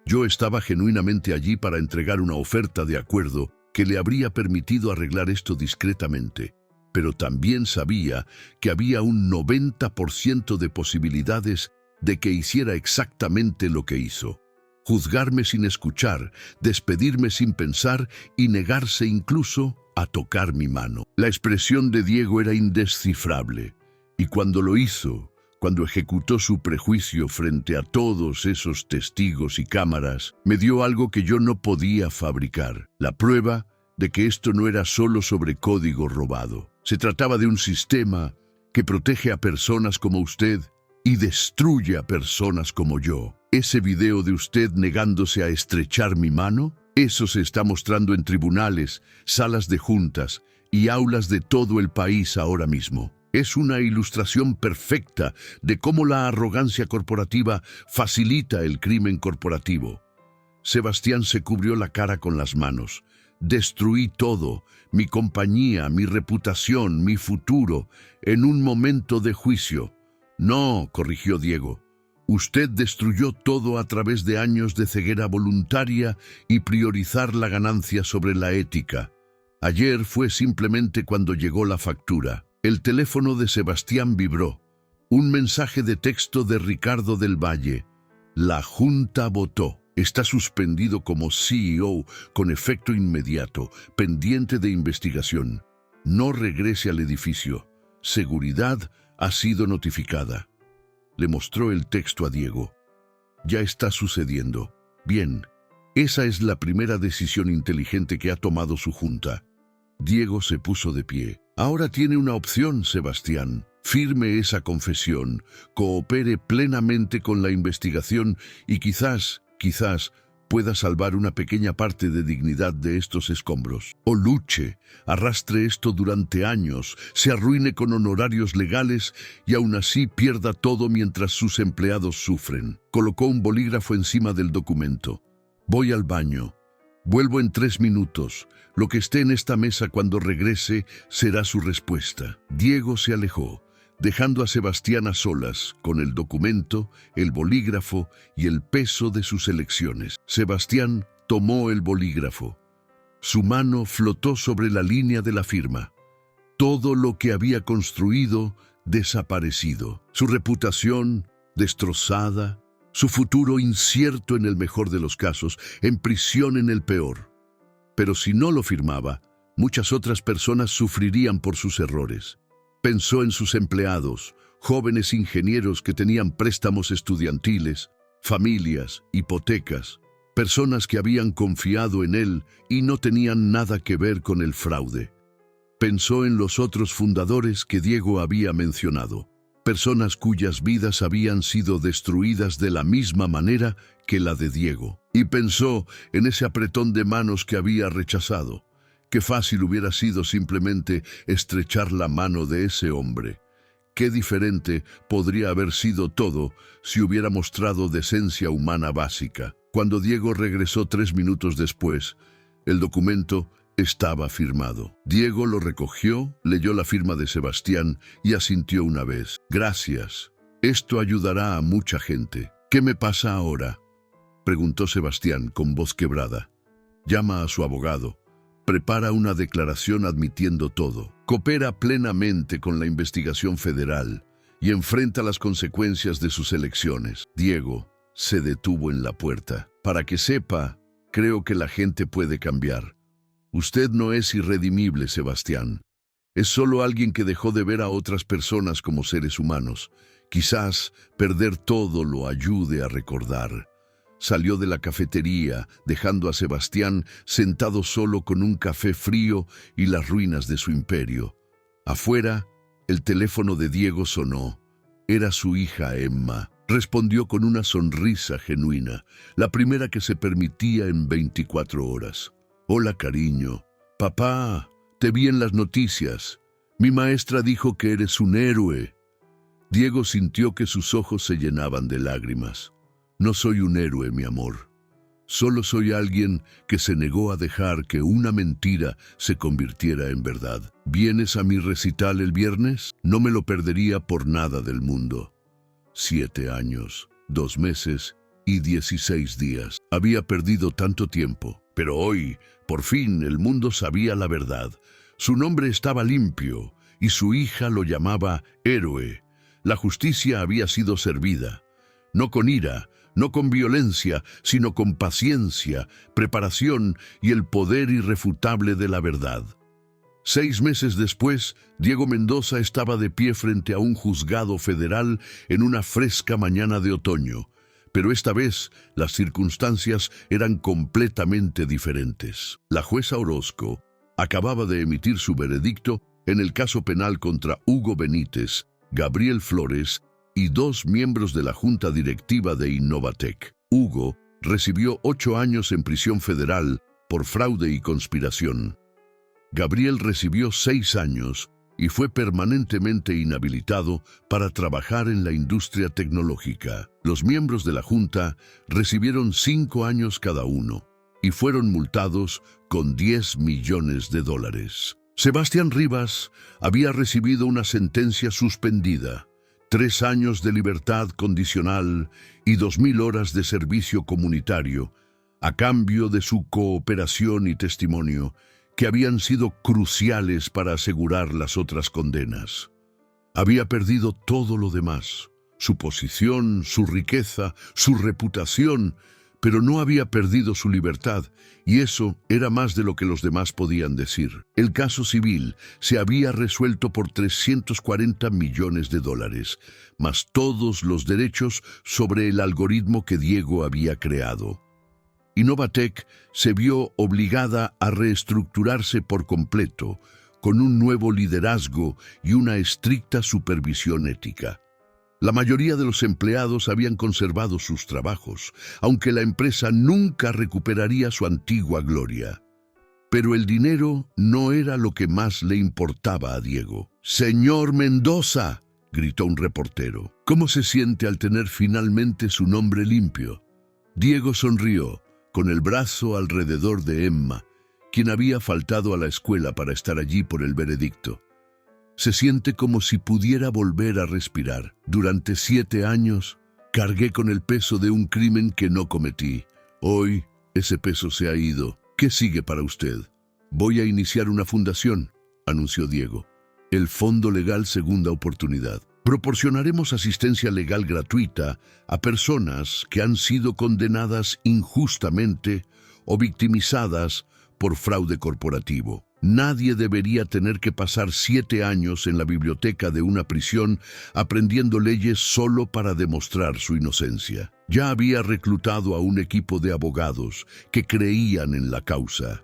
Yo estaba genuinamente allí para entregar una oferta de acuerdo que le habría permitido arreglar esto discretamente, pero también sabía que había un 90% de posibilidades de que hiciera exactamente lo que hizo. Juzgarme sin escuchar, despedirme sin pensar y negarse incluso a tocar mi mano. La expresión de Diego era indescifrable, y cuando lo hizo, cuando ejecutó su prejuicio frente a todos esos testigos y cámaras, me dio algo que yo no podía fabricar, la prueba de que esto no era solo sobre código robado. Se trataba de un sistema que protege a personas como usted y destruye a personas como yo. Ese video de usted negándose a estrechar mi mano, eso se está mostrando en tribunales, salas de juntas y aulas de todo el país ahora mismo. Es una ilustración perfecta de cómo la arrogancia corporativa facilita el crimen corporativo. Sebastián se cubrió la cara con las manos. Destruí todo, mi compañía, mi reputación, mi futuro, en un momento de juicio. No, corrigió Diego. Usted destruyó todo a través de años de ceguera voluntaria y priorizar la ganancia sobre la ética. Ayer fue simplemente cuando llegó la factura. El teléfono de Sebastián vibró. Un mensaje de texto de Ricardo del Valle. La Junta votó. Está suspendido como CEO con efecto inmediato, pendiente de investigación. No regrese al edificio. Seguridad ha sido notificada. Le mostró el texto a Diego. Ya está sucediendo. Bien, esa es la primera decisión inteligente que ha tomado su junta. Diego se puso de pie. Ahora tiene una opción, Sebastián. Firme esa confesión, coopere plenamente con la investigación y quizás pueda salvar una pequeña parte de dignidad de estos escombros. O luche, arrastre esto durante años, se arruine con honorarios legales y aún así pierda todo mientras sus empleados sufren. Colocó un bolígrafo encima del documento. Voy al baño. Vuelvo en 3 minutos. Lo que esté en esta mesa cuando regrese será su respuesta. Diego se alejó, dejando a Sebastián a solas con el documento, el bolígrafo y el peso de sus elecciones. Sebastián tomó el bolígrafo. Su mano flotó sobre la línea de la firma. Todo lo que había construido desaparecido. Su reputación destrozada, su futuro incierto en el mejor de los casos, en prisión en el peor. Pero si no lo firmaba, muchas otras personas sufrirían por sus errores. Pensó en sus empleados, jóvenes ingenieros que tenían préstamos estudiantiles, familias, hipotecas, personas que habían confiado en él y no tenían nada que ver con el fraude. Pensó en los otros fundadores que Diego había mencionado, personas cuyas vidas habían sido destruidas de la misma manera que la de Diego. Y pensó en ese apretón de manos que había rechazado. Qué fácil hubiera sido simplemente estrechar la mano de ese hombre. Qué diferente podría haber sido todo si hubiera mostrado decencia humana básica. Cuando Diego regresó 3 minutos después, el documento estaba firmado. Diego lo recogió, leyó la firma de Sebastián y asintió una vez. Gracias. Esto ayudará a mucha gente. ¿Qué me pasa ahora?, preguntó Sebastián con voz quebrada. Llama a su abogado. Prepara una declaración admitiendo todo. Coopera plenamente con la investigación federal y enfrenta las consecuencias de sus elecciones. Diego se detuvo en la puerta. Para que sepa, creo que la gente puede cambiar. Usted no es irredimible, Sebastián. Es solo alguien que dejó de ver a otras personas como seres humanos. Quizás perder todo lo ayude a recordar. Salió de la cafetería, dejando a Sebastián sentado solo con un café frío y las ruinas de su imperio. Afuera, el teléfono de Diego sonó. Era su hija Emma. Respondió con una sonrisa genuina, la primera que se permitía en 24 horas. Hola, cariño. Papá, te vi en las noticias. Mi maestra dijo que eres un héroe. Diego sintió que sus ojos se llenaban de lágrimas. No soy un héroe, mi amor. Solo soy alguien que se negó a dejar que una mentira se convirtiera en verdad. ¿Vienes a mi recital el viernes? No me lo perdería por nada del mundo. 7 años, 2 meses y 16 días. Había perdido tanto tiempo, pero hoy, por fin, el mundo sabía la verdad. Su nombre estaba limpio y su hija lo llamaba héroe. La justicia había sido servida, no con ira, no con violencia, sino con paciencia, preparación y el poder irrefutable de la verdad. 6 meses después, Diego Mendoza estaba de pie frente a un juzgado federal en una fresca mañana de otoño, pero esta vez las circunstancias eran completamente diferentes. La jueza Orozco acababa de emitir su veredicto en el caso penal contra Hugo Benítez, Gabriel Flores y 2 miembros de la junta directiva de Innovatec. Hugo recibió 8 años en prisión federal por fraude y conspiración. Gabriel recibió 6 años y fue permanentemente inhabilitado para trabajar en la industria tecnológica. Los miembros de la junta recibieron 5 años cada uno y fueron multados con $10 millones. Sebastián Rivas había recibido una sentencia suspendida, 3 años de libertad condicional y 2.000 horas de servicio comunitario, a cambio de su cooperación y testimonio, que habían sido cruciales para asegurar las otras condenas. Había perdido todo lo demás, su posición, su riqueza, su reputación, pero no había perdido su libertad, y eso era más de lo que los demás podían decir. El caso civil se había resuelto por $340 millones, más todos los derechos sobre el algoritmo que Diego había creado. Innovatec se vio obligada a reestructurarse por completo, con un nuevo liderazgo y una estricta supervisión ética. La mayoría de los empleados habían conservado sus trabajos, aunque la empresa nunca recuperaría su antigua gloria. Pero el dinero no era lo que más le importaba a Diego. «¡Señor Mendoza!», gritó un reportero. «¿Cómo se siente al tener finalmente su nombre limpio?». Diego sonrió, con el brazo alrededor de Emma, quien había faltado a la escuela para estar allí por el veredicto. Se siente como si pudiera volver a respirar. Durante 7 años, cargué con el peso de un crimen que no cometí. Hoy, ese peso se ha ido. ¿Qué sigue para usted? Voy a iniciar una fundación, anunció Diego. El Fondo Legal Segunda Oportunidad. Proporcionaremos asistencia legal gratuita a personas que han sido condenadas injustamente o victimizadas por fraude corporativo. Nadie debería tener que pasar 7 años en la biblioteca de una prisión aprendiendo leyes solo para demostrar su inocencia. Ya había reclutado a un equipo de abogados que creían en la causa,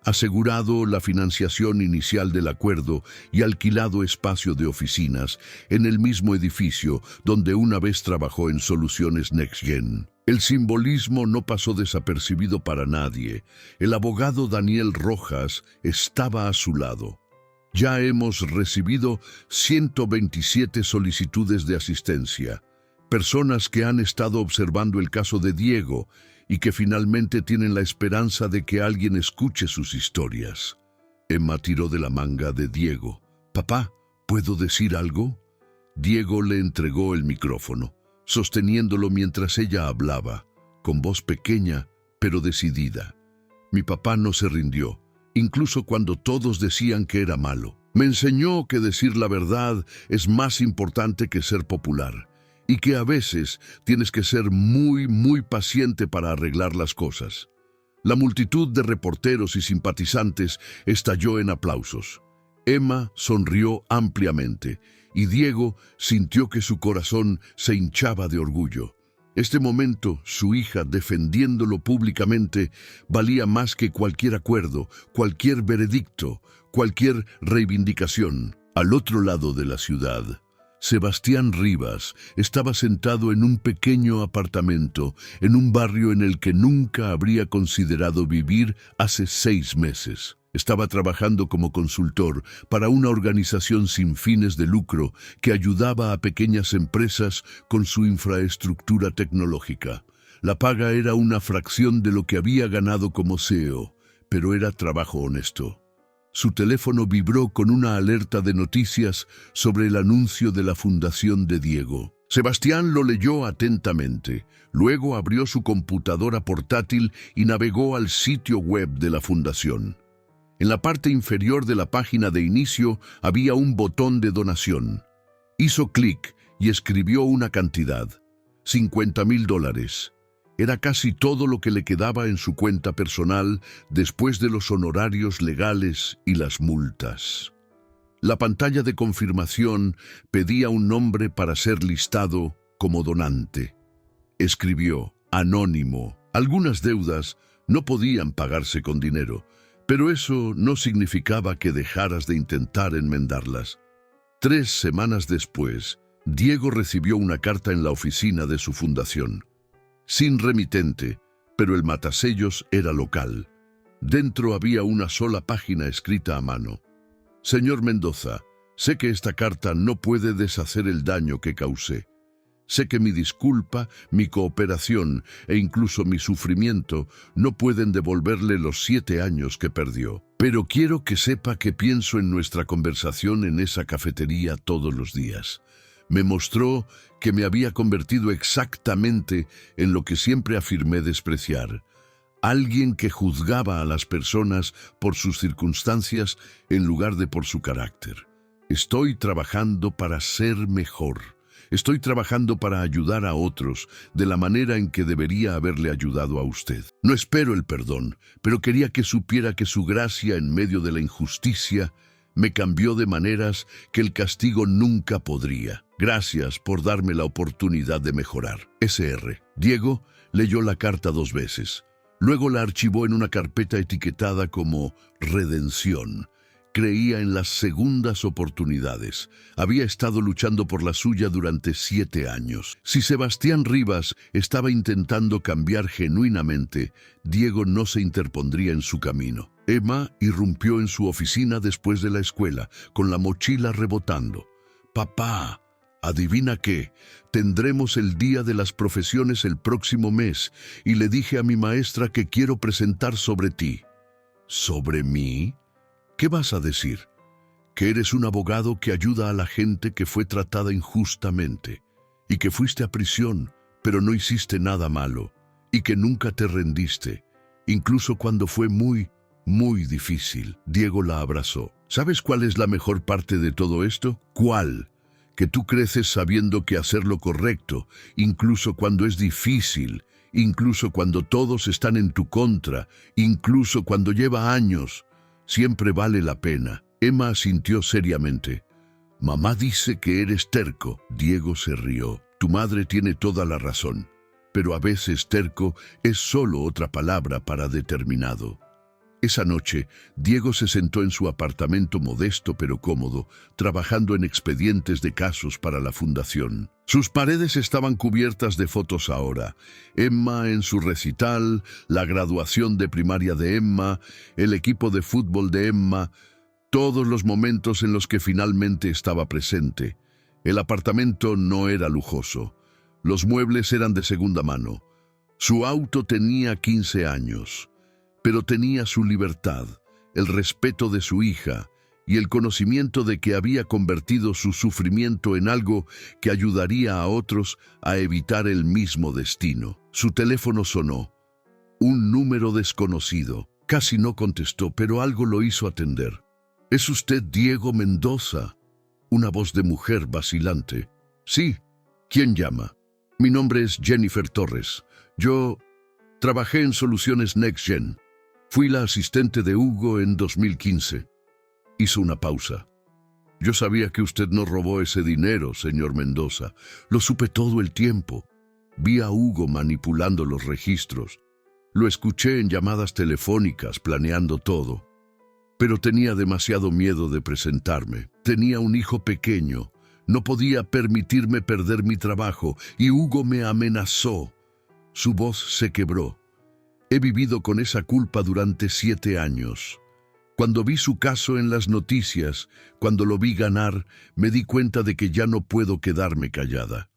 asegurado la financiación inicial del acuerdo y alquilado espacio de oficinas en el mismo edificio donde una vez trabajó en Soluciones NextGen. El simbolismo no pasó desapercibido para nadie. El abogado Daniel Rojas estaba a su lado. Ya hemos recibido 127 solicitudes de asistencia, personas que han estado observando el caso de Diego y que finalmente tienen la esperanza de que alguien escuche sus historias. Emma tiró de la manga de Diego. «Papá, ¿puedo decir algo?». Diego le entregó el micrófono, sosteniéndolo mientras ella hablaba, con voz pequeña pero decidida. «Mi papá no se rindió, incluso cuando todos decían que era malo. Me enseñó que decir la verdad es más importante que ser popular, y que a veces tienes que ser muy paciente para arreglar las cosas». La multitud de reporteros y simpatizantes estalló en aplausos. Emma sonrió ampliamente y Diego sintió que su corazón se hinchaba de orgullo. Este momento, su hija defendiéndolo públicamente, valía más que cualquier acuerdo, cualquier veredicto, cualquier reivindicación. Al otro lado de la ciudad, Sebastián Rivas estaba sentado en un pequeño apartamento en un barrio en el que nunca habría considerado vivir hace 6 meses. Estaba trabajando como consultor para una organización sin fines de lucro que ayudaba a pequeñas empresas con su infraestructura tecnológica. La paga era una fracción de lo que había ganado como CEO, pero era trabajo honesto. Su teléfono vibró con una alerta de noticias sobre el anuncio de la fundación de Diego. Sebastián lo leyó atentamente. Luego abrió su computadora portátil y navegó al sitio web de la fundación. En la parte inferior de la página de inicio había un botón de donación. Hizo clic y escribió una cantidad: $50,000. Era casi todo lo que le quedaba en su cuenta personal después de los honorarios legales y las multas. La pantalla de confirmación pedía un nombre para ser listado como donante. Escribió: anónimo. Algunas deudas no podían pagarse con dinero, pero eso no significaba que dejaras de intentar enmendarlas. 3 semanas después, Diego recibió una carta en la oficina de su fundación. Sin remitente, pero el matasellos era local. Dentro había una sola página escrita a mano. «Señor Mendoza, sé que esta carta no puede deshacer el daño que causé. Sé que mi disculpa, mi cooperación e incluso mi sufrimiento no pueden devolverle los 7 años que perdió. Pero quiero que sepa que pienso en nuestra conversación en esa cafetería todos los días. Me mostró que me había convertido exactamente en lo que siempre afirmé despreciar: alguien que juzgaba a las personas por sus circunstancias en lugar de por su carácter. Estoy trabajando para ser mejor. Estoy trabajando para ayudar a otros de la manera en que debería haberle ayudado a usted. No espero el perdón, pero quería que supiera que su gracia en medio de la injusticia me cambió de maneras que el castigo nunca podría. Gracias por darme la oportunidad de mejorar. S.R. Diego leyó la carta 2 veces. Luego la archivó en una carpeta etiquetada como Redención. Creía en las segundas oportunidades. Había estado luchando por la suya durante 7 años. Si Sebastián Rivas estaba intentando cambiar genuinamente, Diego no se interpondría en su camino. Emma irrumpió en su oficina después de la escuela, con la mochila rebotando. «Papá, adivina qué, tendremos el Día de las Profesiones el próximo mes y le dije a mi maestra que quiero presentar sobre ti». «¿Sobre mí? ¿Qué vas a decir?». «Que eres un abogado que ayuda a la gente que fue tratada injustamente y que fuiste a prisión, pero no hiciste nada malo y que nunca te rendiste, incluso cuando fue muy muy difícil. Diego la abrazó. ¿Sabes cuál es la mejor parte de todo esto? ¿Cuál? Que tú creces sabiendo que hacer lo correcto, incluso cuando es difícil, incluso cuando todos están en tu contra, incluso cuando lleva años, siempre vale la pena. Emma asintió seriamente. Mamá dice que eres terco. Diego se rió. Tu madre tiene toda la razón, pero a veces terco es solo otra palabra para determinado. Esa noche, Diego se sentó en su apartamento modesto pero cómodo, trabajando en expedientes de casos para la fundación. Sus paredes estaban cubiertas de fotos ahora. Emma en su recital, la graduación de primaria de Emma, el equipo de fútbol de Emma, todos los momentos en los que finalmente estaba presente. El apartamento no era lujoso. Los muebles eran de segunda mano. Su auto tenía 15 años, pero tenía su libertad, el respeto de su hija y el conocimiento de que había convertido su sufrimiento en algo que ayudaría a otros a evitar el mismo destino. Su teléfono sonó. Un número desconocido. Casi no contestó, pero algo lo hizo atender. «¿Es usted Diego Mendoza?» Una voz de mujer vacilante. «Sí. ¿Quién llama?» «Mi nombre es Jennifer Torres. Yo trabajé en Soluciones NextGen. Fui la asistente de Hugo en 2015. Hizo una pausa. «Yo sabía que usted no robó ese dinero, señor Mendoza. Lo supe todo el tiempo. Vi a Hugo manipulando los registros. Lo escuché en llamadas telefónicas, planeando todo. Pero tenía demasiado miedo de presentarme. Tenía un hijo pequeño. No podía permitirme perder mi trabajo y Hugo me amenazó». Su voz se quebró. «He vivido con esa culpa durante 7 años. Cuando vi su caso en las noticias, cuando lo vi ganar, me di cuenta de que ya no puedo quedarme callada.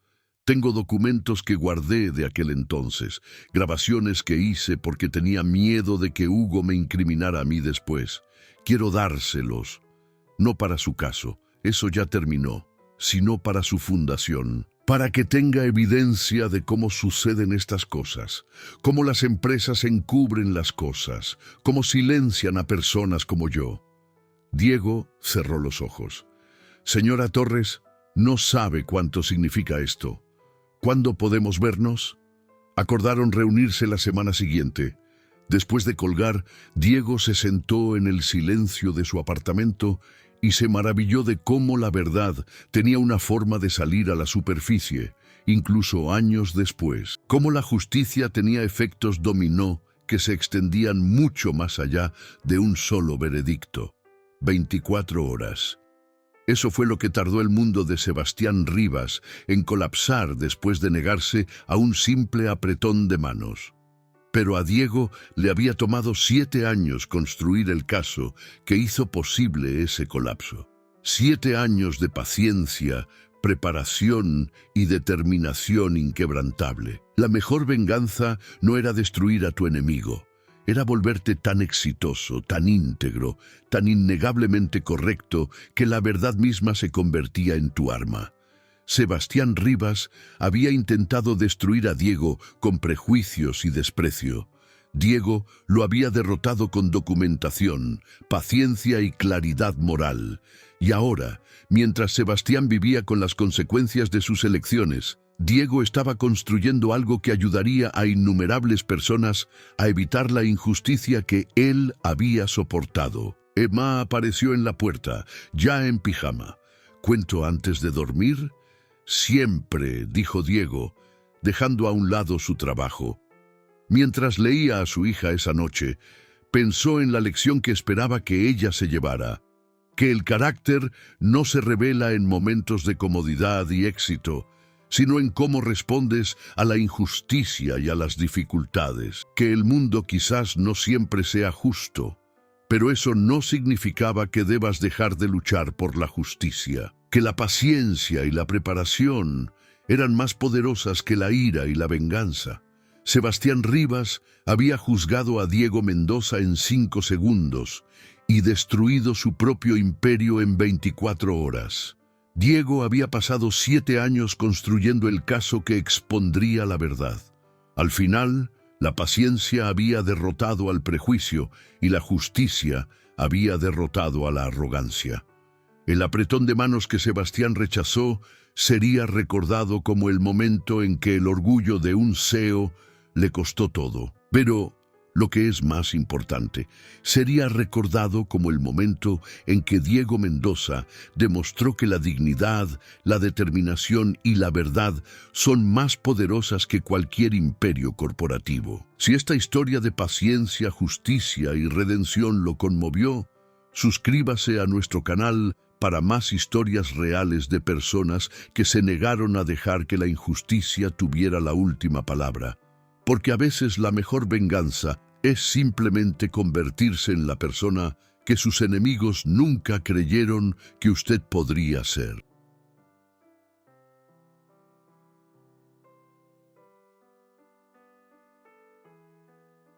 Tengo documentos que guardé de aquel entonces, grabaciones que hice porque tenía miedo de que Hugo me incriminara a mí después. Quiero dárselos, no para su caso, eso ya terminó, sino para su fundación, para que tenga evidencia de cómo suceden estas cosas, cómo las empresas encubren las cosas, cómo silencian a personas como yo». Diego cerró los ojos. «Señora Torres, no sabe cuánto significa esto. ¿Cuándo podemos vernos?» Acordaron reunirse la semana siguiente. Después de colgar, Diego se sentó en el silencio de su apartamento y se maravilló de cómo la verdad tenía una forma de salir a la superficie, incluso años después. Cómo la justicia tenía efectos dominó que se extendían mucho más allá de un solo veredicto. 24 horas. Eso fue lo que tardó el mundo de Sebastián Rivas en colapsar después de negarse a un simple apretón de manos. Pero a Diego le había tomado 7 años construir el caso que hizo posible ese colapso. 7 años de paciencia, preparación y determinación inquebrantable. La mejor venganza no era destruir a tu enemigo, era volverte tan exitoso, tan íntegro, tan innegablemente correcto que la verdad misma se convertía en tu arma. Sebastián Rivas había intentado destruir a Diego con prejuicios y desprecio. Diego lo había derrotado con documentación, paciencia y claridad moral. Y ahora, mientras Sebastián vivía con las consecuencias de sus elecciones, Diego estaba construyendo algo que ayudaría a innumerables personas a evitar la injusticia que él había soportado. Emma apareció en la puerta, ya en pijama. «¿Cuento antes de dormir?» «Siempre», dijo Diego, dejando a un lado su trabajo. Mientras leía a su hija esa noche, pensó en la lección que esperaba que ella se llevara, que el carácter no se revela en momentos de comodidad y éxito, sino en cómo respondes a la injusticia y a las dificultades, que el mundo quizás no siempre sea justo, pero eso no significaba que debas dejar de luchar por la justicia, que la paciencia y la preparación eran más poderosas que la ira y la venganza. Sebastián Rivas había juzgado a Diego Mendoza en 5 segundos y destruido su propio imperio en 24 horas. Diego había pasado 7 años construyendo el caso que expondría la verdad. Al final, La paciencia había derrotado al prejuicio y la justicia había derrotado a la arrogancia. El apretón de manos que Sebastián rechazó sería recordado como el momento en que el orgullo de un CEO le costó todo. Pero, lo que es más importante, sería recordado como el momento en que Diego Mendoza demostró que la dignidad, la determinación y la verdad son más poderosas que cualquier imperio corporativo. Si esta historia de paciencia, justicia y redención lo conmovió, suscríbase a nuestro canal para más historias reales de personas que se negaron a dejar que la injusticia tuviera la última palabra. Porque a veces la mejor venganza es simplemente convertirse en la persona que sus enemigos nunca creyeron que usted podría ser.